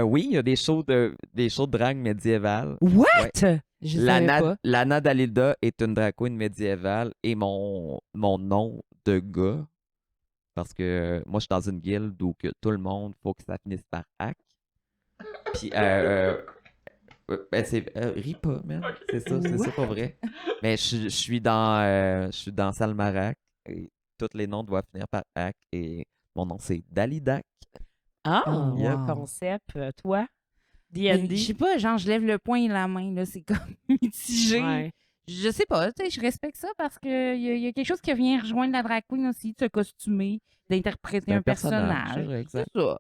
Oui, il y a des shows de drague médiévale. What? Je savais pas. Lana Dalida est une drag queen médiévale et mon nom de gars, parce que moi, je suis dans une guilde où que tout le monde, faut que ça finisse par hack. Puis, c'est ris pas, man. C'est ça pas vrai. Mais je suis dans Salmarac et tous les noms doivent finir par hack et mon nom c'est Dalidac. Ah, Oh, Yep. wow. concept. Toi? Ben, D&D? je sais pas, genre, je lève le poing et la main, là, c'est comme mitigé. Ouais. Je sais pas, tu sais, je respecte ça parce que y a quelque chose qui vient rejoindre la drag queen aussi, de se costumer, d'interpréter un personnage. c'est vrai, exact. C'est ça.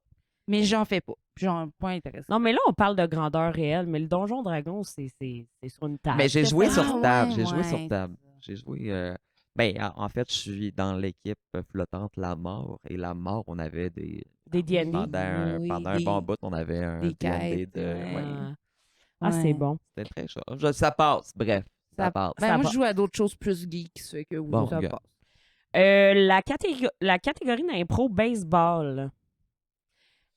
Mais j'en fais pas. Genre, pas intéressant. Non, mais là, on parle de grandeur réelle, mais le Donjon Dragon, c'est sur une table. Mais j'ai joué Ah, sur table. ouais, J'ai joué ouais, sur table. J'ai joué. En fait, je suis dans l'équipe flottante La Mort. Et La Mort, on avait des. Des D&D. Oui, Pendant un des- bon bout, on avait un des D&D quêtes, de. ouais. Ouais, Ah, c'est Ouais. bon. c'était très chaud. Ça passe, bref. Ça passe. Ben, Ça moi, va. je joue à d'autres choses plus geeks, ça fait que oui, Bon, ça regarde. passe. La catégorie d'impro baseball.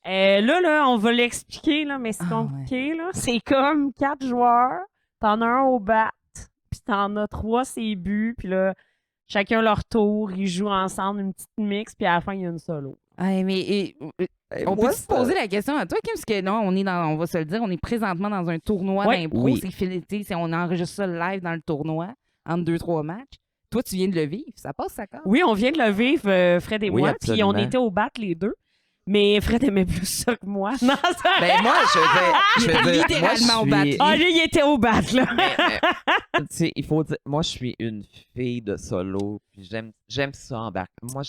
Là, on va l'expliquer, là, mais c'est Ah, compliqué. Là. C'est comme 4 joueurs, t'en as un au bat, puis t'en as 3 c'est buts, puis là, chacun leur tour, ils jouent ensemble une petite mix, puis à la fin, il y a une solo. Ah, mais on moi, peut se poser la question à toi, Kim, parce que non, on va se le dire, on est présentement dans un tournoi Ouais. d'impro. Oui. On enregistre ça live dans le tournoi, entre 2-3 matchs. Toi, tu viens de le vivre, ça passe, ça casse. Oui, on vient de le vivre, Fred et Oui, moi, puis on absolument. était au bat les deux, mais Fred aimait plus ça que moi. Non, ça... Ben, moi, je vais dire. Littéralement au moi, je suis- Ah, lui, il était au bat, là. Tu sais, il faut dire, moi, je suis une fille de solo, puis j'aime ça embarquer. Moi,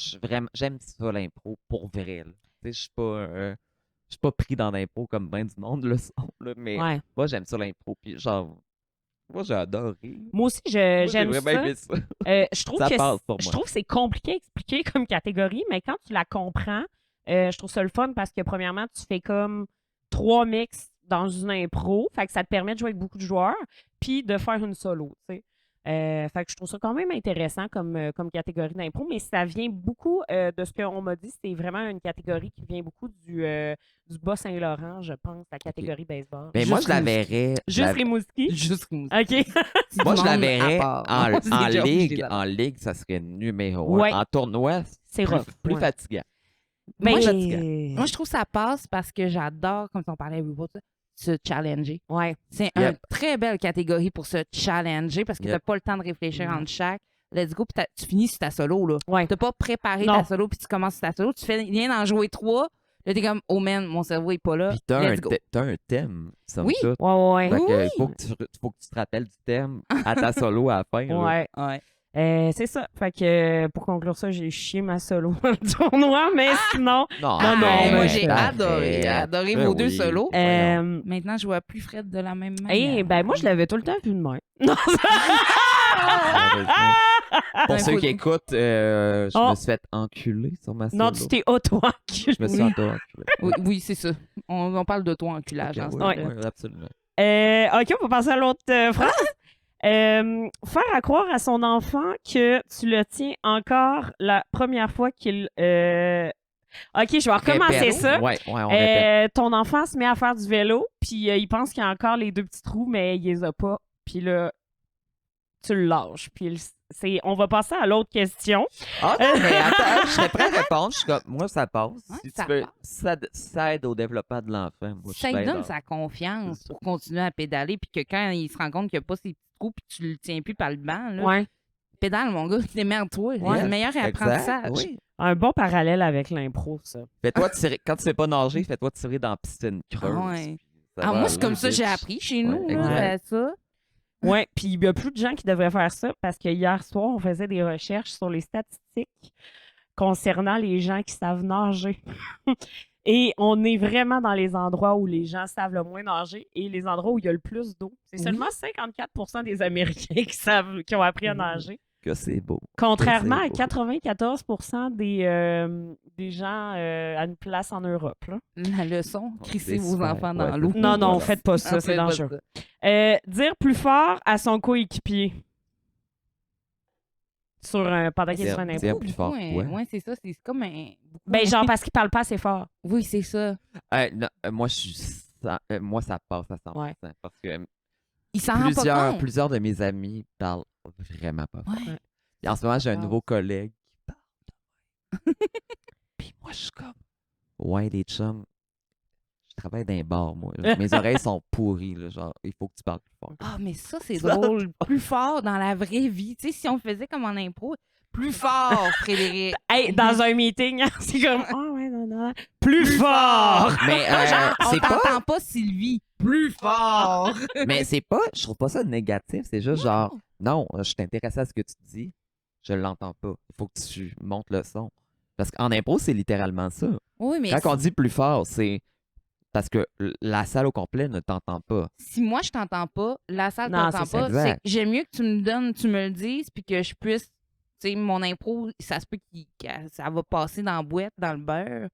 j'aime ça l'impro pour vrai. Là. Tu sais, je suis pas pris dans l'impro comme ben du monde le sont, là, mais Ouais. moi, j'aime ça l'impro, puis genre, moi, j'ai adoré. Moi aussi, Moi, j'ai j'aime vraiment ça. aimé ça. Je trouve Ça que passe pour je moi. trouve que c'est compliqué à expliquer comme catégorie, mais quand tu la comprends, je trouve ça le fun parce que premièrement, tu fais comme 3 mix dans une impro, fait que ça te permet de jouer avec beaucoup de joueurs, puis de faire une solo, tu sais. Fait que je trouve ça quand même intéressant comme catégorie d'impro, mais ça vient beaucoup de ce qu'on m'a dit. C'est vraiment une catégorie qui vient beaucoup du Bas-Saint-Laurent, je pense, la catégorie baseball. Mais moi, Juste je la verrais. Juste Rimouski? Juste comme OK. Moi, je la monde verrais à part. en, C'est en déjà ligue. obligé En ligue, ça serait numéro 1. Ouais. En tournoi, C'est plus, rough. plus Ouais. fatigant. Ben, Moi, je- je trouve que ça passe parce que j'adore, comme on parlait à RuPaul, se challenger. Ouais. C'est Yep. une très belle catégorie pour se challenger parce que Yep. t'as pas le temps de réfléchir entre chaque. Let's go, puis tu finis sur ta solo, là. Ouais. T'as pas préparé Non. ta solo, puis tu commences sur ta solo. Tu viens d'en jouer 3. Là, t'es comme, oh man, mon cerveau est pas là. Puis t'as Let's go. un thème, somme Oui. toute. Ouais. Fait que Oui. faut que tu te rappelles du thème à ta solo à la fin. là. Ouais. Ouais. C'est ça. Fait que pour conclure ça, j'ai chié ma solo dans le tournoi, mais sinon. Non, Non, non, moi, mais j'ai c'est adoré. J'ai adoré vos deux solos. euh, Maintenant, je vois plus Fred de la même manière. ben moi, je l'avais tout le temps vu de même. Non, Pour ceux Faut- qui écoutent, je Oh. me suis fait enculer sur ma solo. non, tu t'es auto-enculé. Je me suis auto-enculé. Oui, c'est ça. On parle de toi enculage. Ok, en ce oui, temps-là. oui, absolument. OK, on va passer à l'autre phrase. Faire à croire à son enfant que tu le tiens encore la première fois qu'il... OK, je vais recommencer Répète. ça. Ouais, on répète. Ton enfant se met à faire du vélo, puis il pense qu'il y a encore les 2 petits trous, mais il les a pas. Puis là, tu le lâches. Puis on va passer à l'autre question. Ah non, mais attends, je serais prêt à répondre. Je suis comme, moi, ça passe. Ouais, Si ça tu veux, passe. ça aide au développement de l'enfant. Moi, je Ça suis lui bien donne d'accord. sa confiance C'est ça. pour continuer à pédaler, puis que quand il se rend compte qu'il n'y a pas ses petits trous, puis tu le tiens plus par le banc, là, Ouais. pédale, mon gars, démerde-toi. Ouais, C'est le meilleur Exact, apprentissage. oui. Un bon parallèle avec l'impro, ça. Fais-toi tirer. Quand tu sais pas nager, fais-toi tirer dans la piscine creuse. Ah ouais. Ça Ah, va moi, c'est aller comme ça que vite. j'ai appris chez nous. Ouais, là, exact. ça. Oui, puis il y a plus de gens qui devraient faire ça parce que hier soir, on faisait des recherches sur les statistiques concernant les gens qui savent nager. Et on est vraiment dans les endroits où les gens savent le moins nager et les endroits où il y a le plus d'eau. C'est seulement 54% des Américains qui ont appris à nager. Que c'est beau. Contrairement à C'est beau. 94% des gens à une place en Europe. Là. La leçon, crissez C'est vos super. enfants Ouais, dans l'eau. c'est Non, non, Voilà. faites pas ça, Ah, c'est faites pas dangereux. ça. Dire plus fort à son coéquipier pendant qu'il est sur un Dire impro. plus fort. Ouais, c'est ça. C'est comme un. Ben, genre parce qu'il parle pas assez fort. Oui, c'est ça. Non, moi, moi, ça passe à 100%. Ouais. Parce que Il s'en rend pas compte. plusieurs de mes amis parlent vraiment pas fort. Ouais. Et en ce moment, j'ai un Wow. nouveau collègue qui parle. Puis moi, je suis comme, ouais, les chums, je travaille dans un bar, moi. Mes oreilles sont pourries, là, genre, il faut que tu parles plus fort. Ah, mais ça, c'est drôle. Plus fort dans la vraie vie. Tu sais, si on faisait comme en impro, plus fort, Frédéric. Hey, dans un meeting, c'est comme ah ouais, non. Plus fort! Mais On c'est pas, t'entend pas, Sylvie. Plus fort. mais c'est pas, je trouve pas ça négatif, c'est juste genre, non, je suis intéressé à ce que tu dis, je l'entends pas. Il faut que tu montes le son. Parce qu'en impro, c'est littéralement ça. Oui, mais Quand on dit plus fort, c'est parce que la salle au complet ne t'entend pas. si moi, je t'entends pas, la salle Non, t'entend c'est ça. pas, Exact. c'est que j'aime mieux que tu me donnes, tu me le dises, puis que je puisse, tu sais, mon impro, ça se peut que ça va passer dans la boîte, dans le beurre.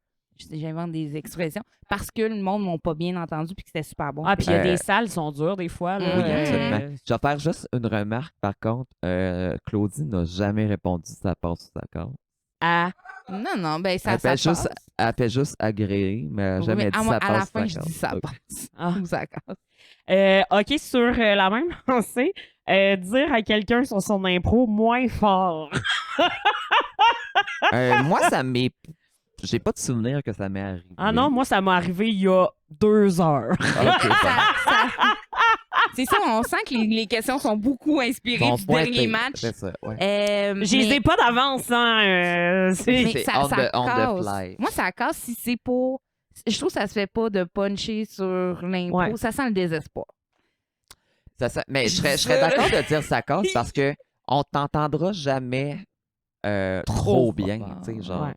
J'invente des expressions. Parce que le monde m'a pas bien entendu, puis que c'était super bon. Ah, puis il y a des salles qui sont dures des fois. Là, Oui, absolument. Je vais faire juste une remarque, par contre. Claudie n'a jamais répondu si ça passe ou ça casse. Ah, Non, ben ça, Elle ça fait juste, passe. elle fait juste agréer, mais elle n'a Oui, jamais mais dit à, ça moi, passe à la ou fin, ça je casse. dis ça Ok. passe. Ah. Ou ça casse. OK, sur la même pensée, dire à quelqu'un sur son impro moins fort. Moi, ça m'est. J'ai pas de souvenir que ça m'est arrivé. Ah non, moi, ça m'est arrivé il y a 2 heures. Ok, bon. C'est ça, on sent que les questions sont beaucoup inspirées Bon du point, dernier match. C'est ça, ouais. Je les ai pas d'avance, hein. mais C'est ça, on ça the- on the casse. fly. Moi, ça casse si c'est pour. Je trouve que ça se fait pas de puncher sur l'impro. Ouais. Ça sent le désespoir. Mais je serais d'accord de dire ça casse parce que on t'entendra jamais trop bien. Tu sais, genre, Ouais.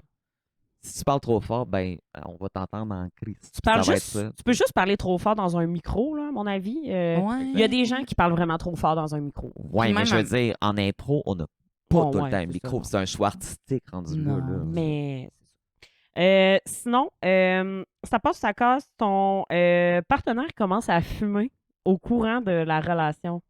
si tu parles trop fort, ben, on va t'entendre en crise. Tu parles Ça va juste, être ça. tu peux juste parler trop fort dans un micro, là, à mon avis. Ouais. Il y a des gens qui parlent vraiment trop fort dans un micro. Ouais, Puis mais même je veux en- dire, en impro, on n'a pas Bon, tout ouais, le temps un c'est micro. ça. C'est un choix artistique rendu là. Non, Mais sinon, ça passe, ça casse, ton partenaire commence à fumer au courant de la relation.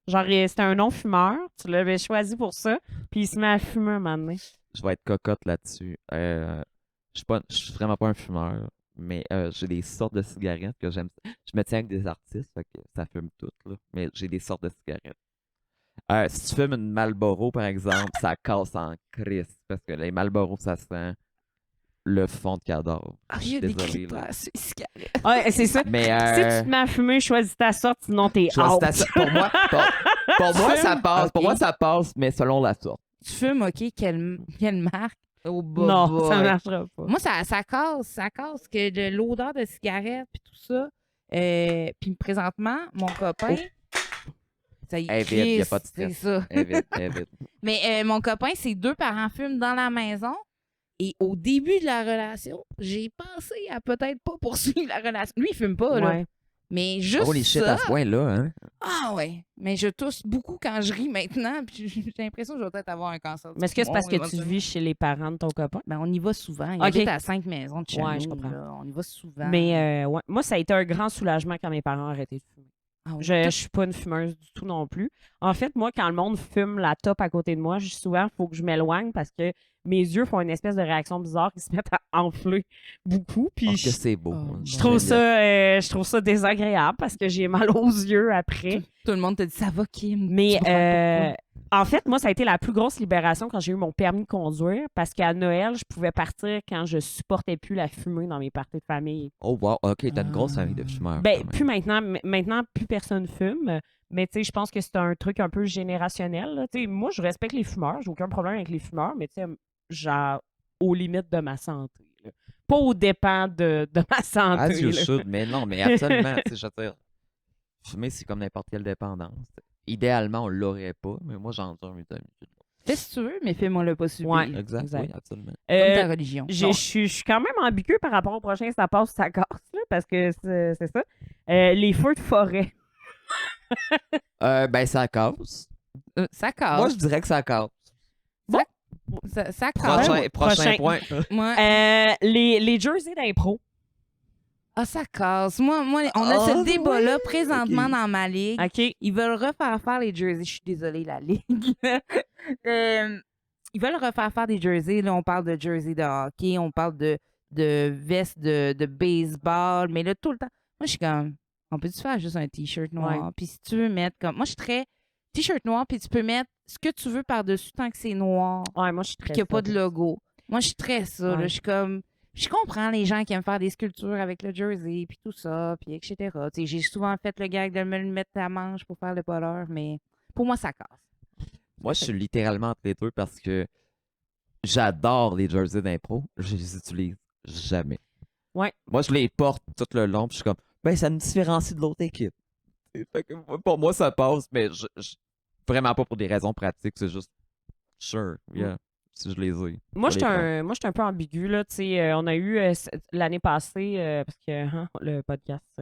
Genre, c'était un non-fumeur, tu l'avais choisi pour ça, puis il se met à fumer un moment donné. Je vais être cocotte là-dessus. Je suis vraiment pas un fumeur, mais j'ai des sortes de cigarettes que j'aime. Je me tiens avec des artistes, fait que ça fume tout, là. Mais j'ai des sortes de cigarettes. Si tu fumes une Marlboro, par exemple, ça casse en crise. Parce que les Marlboro, ça sent le fond de cadavre. Ah, Je il y suis a des désolé, critères, là. c'est cigarette. Ouais, c'est ça. Mais Si tu te mets à fumer, choisis ta sorte, sinon t'es je vois, out. pour moi, pour moi, ça passe. Ok. Pour moi, ça passe, mais selon la sorte. Tu fumes, OK, quelle marque? Oh, Non, boy. ça marchera pas. Moi, ça casse que de l'odeur de cigarette puis tout ça. Puis présentement, mon copain, ça y Évite, y a crisse, pas de c'est stress. ça. Évite. Mais mon copain, ses 2 parents fument dans la maison. Et au début de la relation, j'ai pensé à peut-être pas poursuivre la relation. Lui, il fume pas, là. Ouais. Mais juste Holy shit, ça. à ce point-là, hein? Ah ouais. Mais je tousse beaucoup quand je ris maintenant. Puis j'ai l'impression que je vais peut-être avoir un cancer. du Mais est-ce que c'est parce poumon que tu éventuellement. vis chez les parents de ton copain? Ben, on y va souvent. Il Ok. habite à 5 maisons de chez Ouais, nous, je comprends. là. On y va souvent. Mais ouais. Moi, ça a été un grand soulagement quand mes parents ont arrêté de fumer. Ah oui. Je suis pas une fumeuse du tout non plus. En fait, moi, quand le monde fume la top à côté de moi, souvent, il faut que je m'éloigne parce que mes yeux font une espèce de réaction bizarre. Ils se mettent à enfler beaucoup. Puis Parce que c'est beau. Oh, hein. je trouve ça désagréable parce que j'ai mal aux yeux après. Tout le monde te dit ça va, Kim. Mais Tu vas faire en fait, moi, ça a été la plus grosse libération quand j'ai eu mon permis de conduire parce qu'à Noël, je pouvais partir quand je supportais plus la fumée dans mes parties de famille. Oh, wow. OK, t'as une grosse famille de fumeurs. Ben, quand même. plus maintenant. Maintenant, plus personne fume. Mais tu sais, je pense que c'est un truc un peu générationnel. Là. Tu sais, moi, je respecte les fumeurs. J'ai aucun problème avec les fumeurs. Mais tu sais, genre, aux limites de ma santé. Là. Pas aux dépens de ma santé. As you là. should, mais non, mais absolument. Tu sais, je veux dire, fumer, c'est comme n'importe quelle dépendance. Idéalement, on l'aurait pas, mais moi, j'en ai mes amis. Fais ce que tu veux, mais fais-moi le pas subir. Ouais. Exact, Exact. oui, absolument. Comme ta religion. Je suis quand même ambigu par rapport au prochain Ça passe ou ça casse, là, parce que c'est ça. Les feux de forêt. Ben, ça casse. Ça casse. Moi, je dirais que ça casse. Ça casse. Prochain point. Moi, Les jerseys d'impro. ah, ça casse. Moi, on a ce débat-là présentement dans ma ligue. OK. Ils veulent refaire faire les jerseys. Je suis désolée, la ligue. Ils veulent refaire faire des jerseys. Là, on parle de jerseys de hockey, on parle de vestes de baseball. Mais là, tout le temps, moi, je suis comme, on peut-tu faire juste un T-shirt noir? Puis si tu veux mettre comme. Moi, je suis très T-shirt noir, puis tu peux mettre ce que tu veux par-dessus tant que c'est noir. Ouais, moi, je suis très. Puis qu'il n'y a pas de logo. Moi, je suis très ça. Ouais. Là, je suis comme. Je comprends les gens qui aiment faire des sculptures avec le jersey, puis tout ça, puis etc. Tu sais, j'ai souvent fait le gag de me le mettre à la manche pour faire le voleur, mais pour moi, ça casse. Moi, je suis littéralement entre les deux parce que j'adore les jerseys d'impro. Je les utilise jamais. Ouais. Moi, je les porte tout le long, puis je suis comme, ben, ça me différencie de l'autre équipe. Fait que pour moi, ça passe, mais vraiment pas pour des raisons pratiques. C'est juste, sure, yeah, si je les ai. Moi, je je les prends. suis un peu ambigu. Là. On a eu l'année passée, parce que le podcast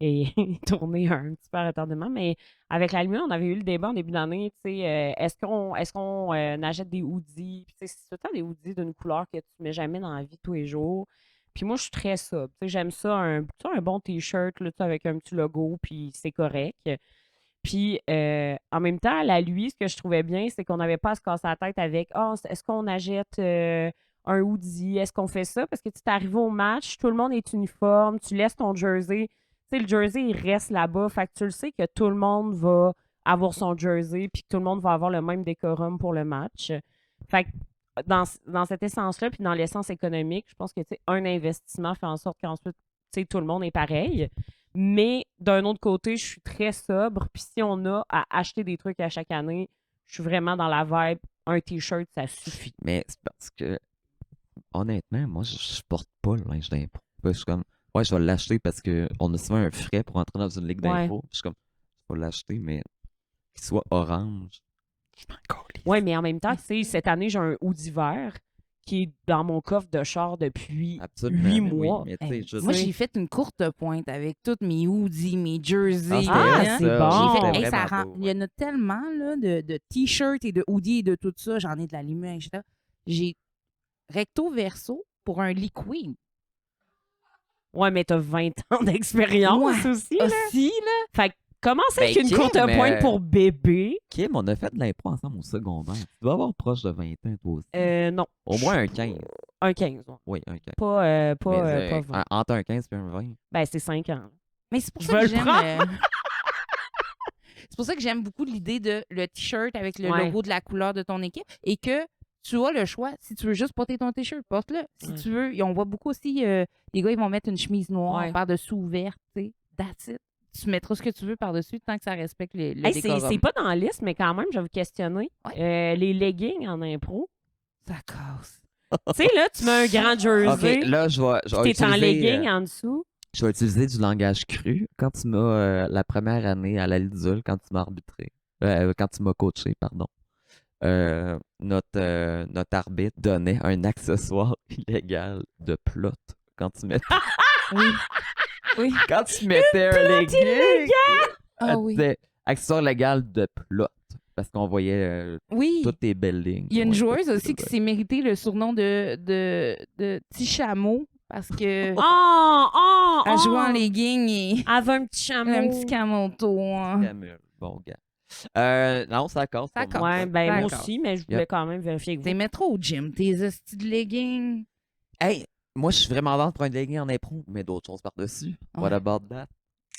est tourné un petit peu à retardement, mais avec la lumière, on avait eu le débat en début d'année. Est-ce qu'on achète des hoodies? Puis, c'est tout le temps des hoodies d'une couleur que tu mets jamais dans la vie de tous les jours. Puis moi, je suis très sobre. J'aime ça, un bon T-shirt là, avec un petit logo, puis c'est correct. Puis, en même temps, à lui, ce que je trouvais bien, c'est qu'on n'avait pas à se casser la tête avec est-ce qu'on achète un hoodie? Est-ce qu'on fait ça? Parce que tu es arrivé au match, tout le monde est uniforme, tu laisses ton jersey. Tu sais, le jersey, il reste là-bas. Fait que tu le sais que tout le monde va avoir son jersey, puis que tout le monde va avoir le même décorum pour le match. Fait que dans cette essence-là, puis dans l'essence économique, je pense que un investissement fait en sorte qu'ensuite, tout le monde est pareil. Mais d'un autre côté, je suis très sobre. Puis si on a à acheter des trucs à chaque année, je suis vraiment dans la vibe. Un T-shirt, ça suffit. Mais c'est parce que, honnêtement, moi, je porte pas le linge d'impro. Je suis comme, ouais, je vais l'acheter parce qu'on a souvent un frais pour entrer dans une ligue d'impro. Je suis comme, je vais l'acheter, mais qu'il soit orange, je m'en calisse. Oui, mais en même temps, cette année, j'ai un hoodie vert qui est dans mon coffre de char depuis Absolument, 8 mais oui, mois. mais tu sais, je Moi, sais. j'ai fait une courte pointe avec tous mes hoodies, mes jerseys. Ah, hein. c'est bon. J'ai fait, C'était ça vraiment rend- beau, Il y en a tellement là, de t-shirts et de hoodies et de tout ça. J'en ai de la lumière, etc. J'ai recto verso pour un liquide. Ouais, mais t'as 20 ans d'expérience Ouais. aussi, là. Aussi, là. Fait que comment c'est Ben, qu'une Kim, courte pointe pour bébé? Kim, on a fait de l'impro ensemble au secondaire. Tu dois avoir proche de 20 ans, toi aussi. Non. Au moins un 15. Un 15, ouais. Oui, un 15. Pas Mais, 20. entre un 15 et un 20. Ben, c'est 5 ans. Mais c'est pour Je ça veux que le j'aime. C'est pour ça que j'aime beaucoup l'idée de le t-shirt avec le Ouais. logo de la couleur de ton équipe et que tu as le choix. Si tu veux juste porter ton t-shirt, porte-le. Si tu veux, et on voit beaucoup aussi, les gars, ils vont mettre une chemise noire Ouais. par-dessous ouverte, tu sais. That's it. Tu mettras ce que tu veux par-dessus tant que ça respecte le Hey, décorum. c'est pas dans la liste, mais quand même, je vais vous questionner. Les leggings en impro. Ça casse. Tu sais, là, tu mets un grand jersey. OK, là, je vais T'es en utiliser, legging en dessous. je vais utiliser du langage cru. Quand tu m'as, la première année à la Lidule, quand tu m'as arbitré, quand tu m'as coaché, pardon, notre arbitre donnait un accessoire illégal de plot quand tu mettais, Oui. quand tu mettais un legging. Ah Elle oui. disait accessoire légal de plot parce qu'on voyait Oui. toutes tes belles lignes. Il y a une Ouais, joueuse c'est aussi ça. qui s'est mérité le surnom de Petit Chameau Parce que Elle elle jouait en legging et Elle avait un petit chameau. un petit camoto. Hein. Camille, bon gars. Non, ça casse. Ça pour moi. casse. Ouais, ben moi D'accord. aussi, mais je voulais quand même vérifier avec T'es vous. mettre au gym, tes hosties de leggings. Hey, moi, je suis vraiment dans pour un legging en impro, mais d'autres choses par-dessus. What Ouais. about that?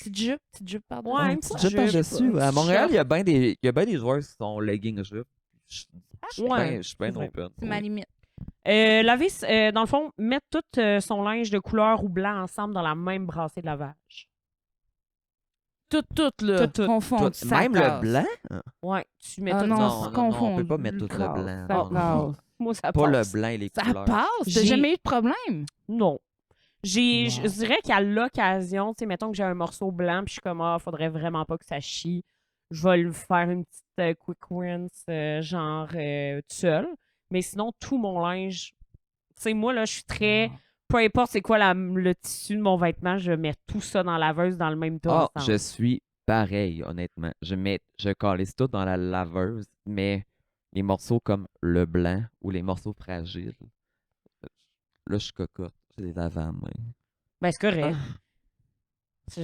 Petite jupe par-dessus. Ouais, Un une petit petite jupe par-dessus. jupe, À un Montréal, petit il y a bien des joueurs qui sont leggings jupe. Je Ouais, suis bien c'est vrai. open. C'est ma limite. Laver, dans le fond, mettre tout son linge de couleur ou blanc ensemble dans la même brassée de lavage. Tout, là. Tout. Confond. Tout- Même le blanc? Ouais, tu mets Ah tout. non, Non, c'est non, non, on confond. peut pas mettre tout le Casse, blanc. Ça Non, non. passe. Moi, ça Pas passe. le blanc et les Ça couleurs. passe. T'as J'ai- jamais eu de problème. Non. Je Wow. dirais qu'à l'occasion, tu sais, mettons que j'ai un morceau blanc, puis je suis comme, faudrait vraiment pas que ça chie. Je vais le faire une petite quick rinse, tout seul. Mais sinon, tout mon linge, tu sais, moi, là, je suis très. Peu importe c'est quoi le tissu de mon vêtement, je mets tout ça dans la laveuse dans le même tas. Ah, ensemble. je suis pareil, honnêtement. Je calisse tout dans la laveuse, mais les morceaux comme le blanc ou les morceaux fragiles, là, je suis cocotte. Je les lave à la main. Ben, c'est correct.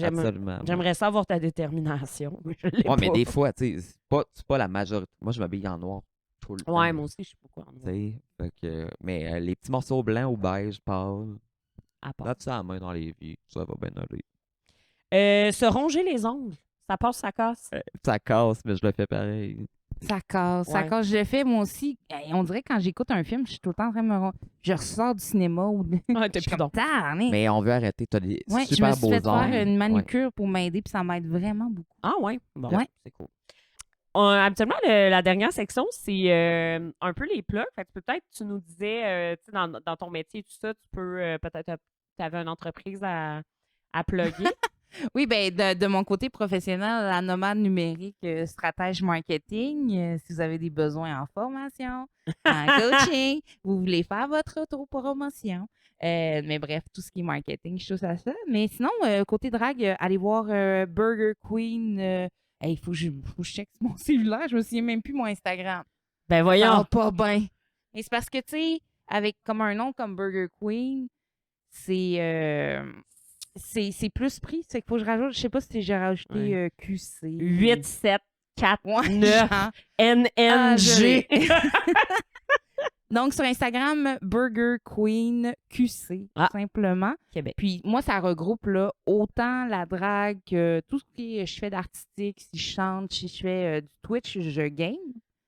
Absolument. J'aimerais savoir ta détermination. Je l'ai Ouais, mais pas. des fois, tu sais, c'est pas la majorité. Moi, je m'habille en noir tout le temps. Ouais, moi aussi, je sais pas quoi. Tu sais, fait que, mais les petits morceaux blancs ou beige, pâle, À part. lave ça à la main dans les vies, ça va bien aller. Se ronger les ongles. Ça passe, ça casse. Ça casse, mais je le fais pareil. Ça casse, ça Ouais. casse. Je le fais, moi aussi. Hey, on dirait que quand j'écoute un film, je suis tout le temps en train de me... Je ressors du cinéma ou... Ah, Je t'es suis plus comme, donc. Tabarnak. Mais on veut arrêter. T'as des Ouais, je me super suis beaux fait ongles. faire une Ouais, manucure pour m'aider, puis ça m'aide vraiment beaucoup. Ah, ouais. Bon. Ouais. c'est cool. Habituellement, la dernière section, c'est un peu les plugs. Fait que peut-être tu nous disais, tu sais, dans ton métier et tout ça, tu peux peut-être, tu avais une entreprise à plugger. Oui, ben de mon côté professionnel, la nomade numérique, stratège marketing, si vous avez des besoins en formation, en coaching, vous voulez faire votre autopromotion. Mais bref, tout ce qui est marketing, je touche à ça. Mais sinon, côté drague, allez voir Burger Queen. Il faut que je check mon cellulaire. Je me souviens même plus mon Instagram. Ben Ça voyons. va pas bien. Mais c'est parce que, tu sais, avec comme un nom comme Burger Queen, c'est plus pris. C'est qu'il faut que je rajoute. Je sais pas si j'ai rajouté QC. 8, 7, 4, Ouais, 9, genre. Ah, NNG. Donc, sur Instagram, Burger Queen QC, Ah. tout simplement. Québec. Puis moi, ça regroupe là, autant la drague que tout ce qui est je fais d'artistique, si je chante, si je fais du Twitch, je game.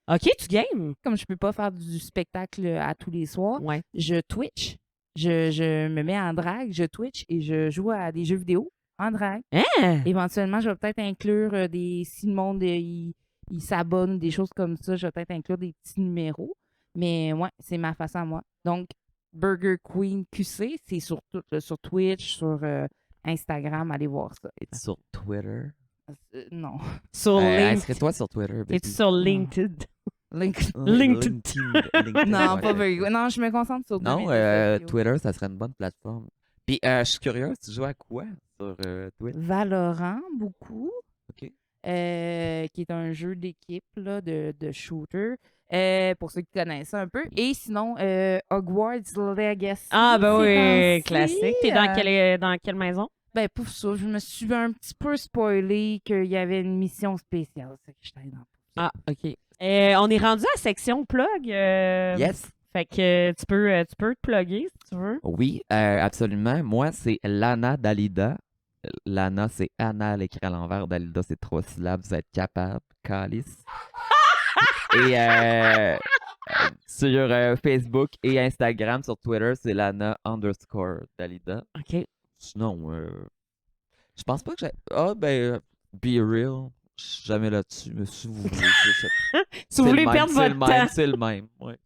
OK, tu games? Comme je peux pas faire du spectacle à tous les soirs, Ouais. je Twitch. Je me mets en drague, je Twitch et je joue à des jeux vidéo en drague. Hein? Éventuellement, je vais peut-être inclure si le monde il s'abonne, des choses comme ça, je vais peut-être inclure des petits numéros. Mais ouais, c'est ma façon à moi. Donc, Burger Queen QC, c'est sur tout, là, sur Twitch, sur Instagram, allez voir ça. Es-tu sur Twitter? Non. Sur LinkedIn. Inscris-toi sur Twitter. Es-tu baby. sur LinkedIn? LinkedIn. Non, Ouais. pas Burger Queen. Non, je me concentre sur Non, mes réseaux sociaux. Twitter, ça serait une bonne plateforme. Puis, je suis curieuse, tu joues à quoi sur Twitter? Valorant, beaucoup. OK. Qui est un jeu d'équipe là, de shooter. Pour ceux qui connaissent ça un peu. Et sinon, Hogwarts Legacy. Ah, ben ces oui, temps-ci. classique. T'es dans quelle maison? Ben, pour ça, je me suis un petit peu spoilé qu'il y avait une mission spéciale. C'est que j'étais dans. Ah, OK. On est rendu à section plug. Yes. Fait que tu peux te plugger si tu veux. Oui, absolument. Moi, c'est Lana Dalida. Lana, c'est Anna à l'écrit à l'envers. Dalida, c'est 3 syllabes. Vous êtes capable. Calice. Et sur Facebook et Instagram, sur Twitter, c'est Lana_Dalida. OK. Sinon, je pense pas que j'ai. Ah, ben, Be Real. Je suis jamais là-dessus, mais si vous voulez. Si vous voulez perdre c'est votre le temps. même, c'est le même. Ouais.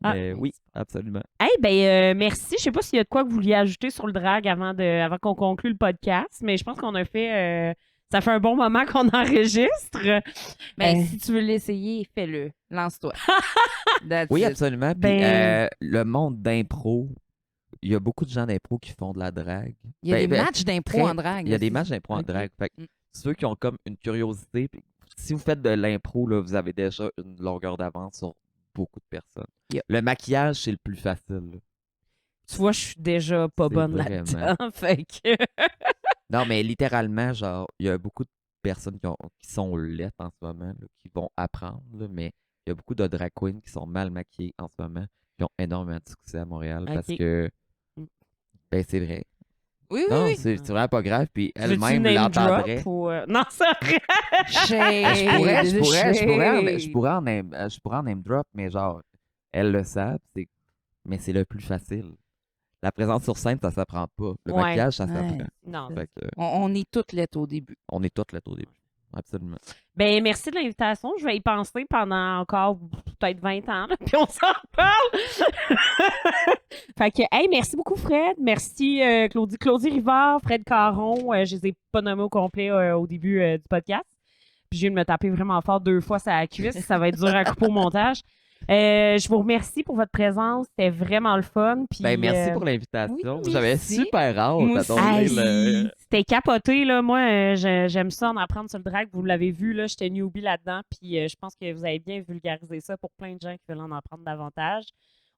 Ah. Mais oui, absolument. Hey, ben, merci. Je sais pas s'il y a de quoi que vous vouliez ajouter sur le drag avant qu'on conclue le podcast, mais je pense qu'on a fait. Ça fait un bon moment qu'on enregistre. Ben, si tu veux l'essayer, fais-le. Lance-toi. That's Oui, it. absolument. Puis Ben- le monde d'impro, il y a beaucoup de gens d'impro qui font de la drague. Il y a Ben, des ben, matchs d'impro très- en drague. Il y a des aussi. matchs d'impro en Ok. drague. Fait que Mm. ceux qui ont comme une curiosité, puis si vous faites de l'impro, là, vous avez déjà une longueur d'avance sur beaucoup de personnes. Yep. Le maquillage, c'est le plus facile. là. Tu vois, je suis déjà pas C'est bonne vraiment- là-dedans. Fait que... Non, mais littéralement, genre, il y a beaucoup de personnes qui sont laides en ce moment, là, qui vont apprendre, là, mais il y a beaucoup de drag queens qui sont mal maquillées en ce moment, qui ont énormément de succès à Montréal parce Ok. que, ben, c'est vrai. Oui, Non, oui, c'est vraiment pas grave, puis Tu veux-tu elle-même name l'entendrait. drop ou, Non, c'est vrai. Je pourrais en name drop, mais genre, elles le savent, mais c'est le plus facile. La présence sur scène, ça s'apprend pas. Le Ouais. maquillage, ça Ouais. s'apprend. Non. Fait que, On est toutes lettres au début. on est toutes là au début. Absolument. Ben, merci de l'invitation. Je vais y penser pendant encore peut-être 20 ans, là, puis on s'en parle. Fait que, hey, merci beaucoup, Fred. Merci, Claudie Rivard, Fred Caron. Je les ai pas nommés au complet au début du podcast. Puis, je viens de me taper vraiment fort 2 fois sur la cuisse. Ça va être dur à couper au montage. Je vous remercie pour votre présence. C'était vraiment le fun. Puis, Ben, merci pour l'invitation. oui, J'avais merci. super hâte Moi à aussi. tourner Hey, le... c'était capoté, là. Moi, j'aime ça en apprendre sur le drag. Vous l'avez vu, là, j'étais newbie là-dedans. Puis je pense que vous avez bien vulgarisé ça pour plein de gens qui veulent en apprendre davantage.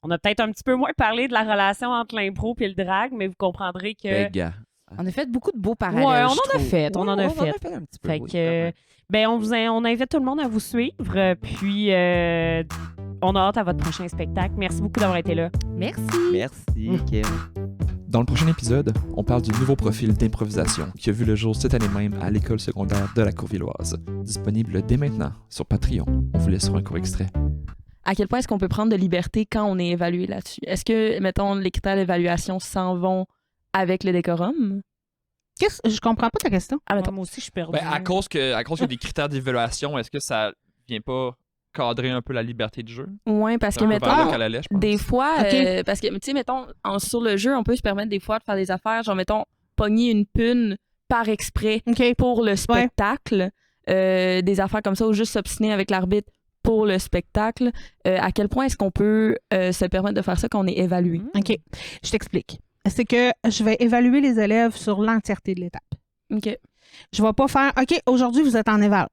On a peut-être un petit peu moins parlé de la relation entre l'impro et le drag, mais vous comprendrez que... Ben, gars. On a fait beaucoup de beaux parallèles. Ouais, on je en a trouve. fait. On en a fait. un petit peu. Fait oui, que, quand même. ben, on invite tout le monde à vous suivre. Puis, on a hâte à votre prochain spectacle. Merci beaucoup d'avoir été là. Merci. Merci, Kim. Dans le prochain épisode, on parle du nouveau profil d'improvisation qui a vu le jour cette année même à l'école secondaire de la Courvilloise. Disponible dès maintenant sur Patreon. On vous laisse sur un court extrait. À quel point est-ce qu'on peut prendre de liberté quand on est évalué là-dessus? Est-ce que, mettons, les critères d'évaluation s'en vont avec le décorum? Je comprends pas ta question. Ah, mettons, Moi aussi, je suis perdue. Ben, à cause qu'il y a des critères d'évaluation, est-ce que ça vient pas cadrer un peu la liberté de jeu? ouais, parce que, Un peu mettons, vers là qu'elle allait, je pense. des fois, Ok. parce que, tu sais, mettons, sur le jeu, on peut se permettre des fois de faire des affaires, genre, mettons, pogner une pune par exprès OK. pour le spectacle, des affaires comme ça, ou juste s'obstiner avec l'arbitre pour le spectacle. À quel point est-ce qu'on peut se permettre de faire ça quand on est évalué? OK. Je t'explique. C'est que je vais évaluer les élèves sur l'entièreté de l'étape. OK. Je vais pas faire OK, aujourd'hui, vous êtes en éval.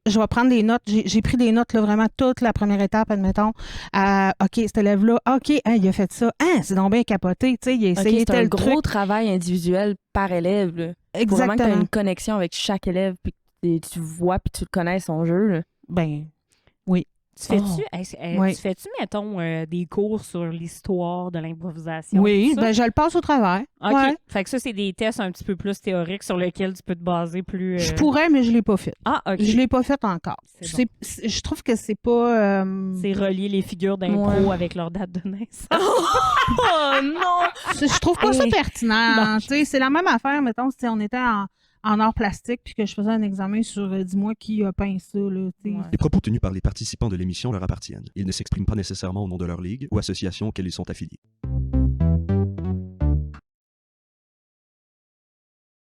Je vais prendre des notes. J'ai pris des notes, là, vraiment, toute la première étape, admettons. OK, cet élève-là, OK, hein, il a fait ça. Hein, c'est donc bien capoté. Tu sais, il a OK, essayé c'est un tel gros truc. travail individuel par élève, là. Faut vraiment que tu aies Exactement. une connexion avec chaque élève, puis que tu vois, puis tu connais son jeu, là. Ben, Tu fais-tu, Oui. tu fais-tu, mettons, des cours sur l'histoire de l'improvisation? oui, tout ça? ben, je le passe au travers. OK. Ouais. Fait que ça, c'est des tests un petit peu plus théoriques sur lesquels tu peux te baser plus... Je pourrais, mais je l'ai pas fait. Ah, OK. Je l'ai pas fait encore. C'est Je trouve que c'est pas... C'est relier les figures d'impro Ouais. avec leur date de naissance. Oh non! Je trouve pas ça Hey. pertinent. Non. Tu sais, c'est la même affaire, mettons, si on était en art plastique puis que je faisais un examen sur dis-moi qui a peint ça. Là, tu sais. Les propos tenus par les participants de l'émission leur appartiennent. Ils ne s'expriment pas nécessairement au nom de leur ligue ou association auxquelles ils sont affiliés.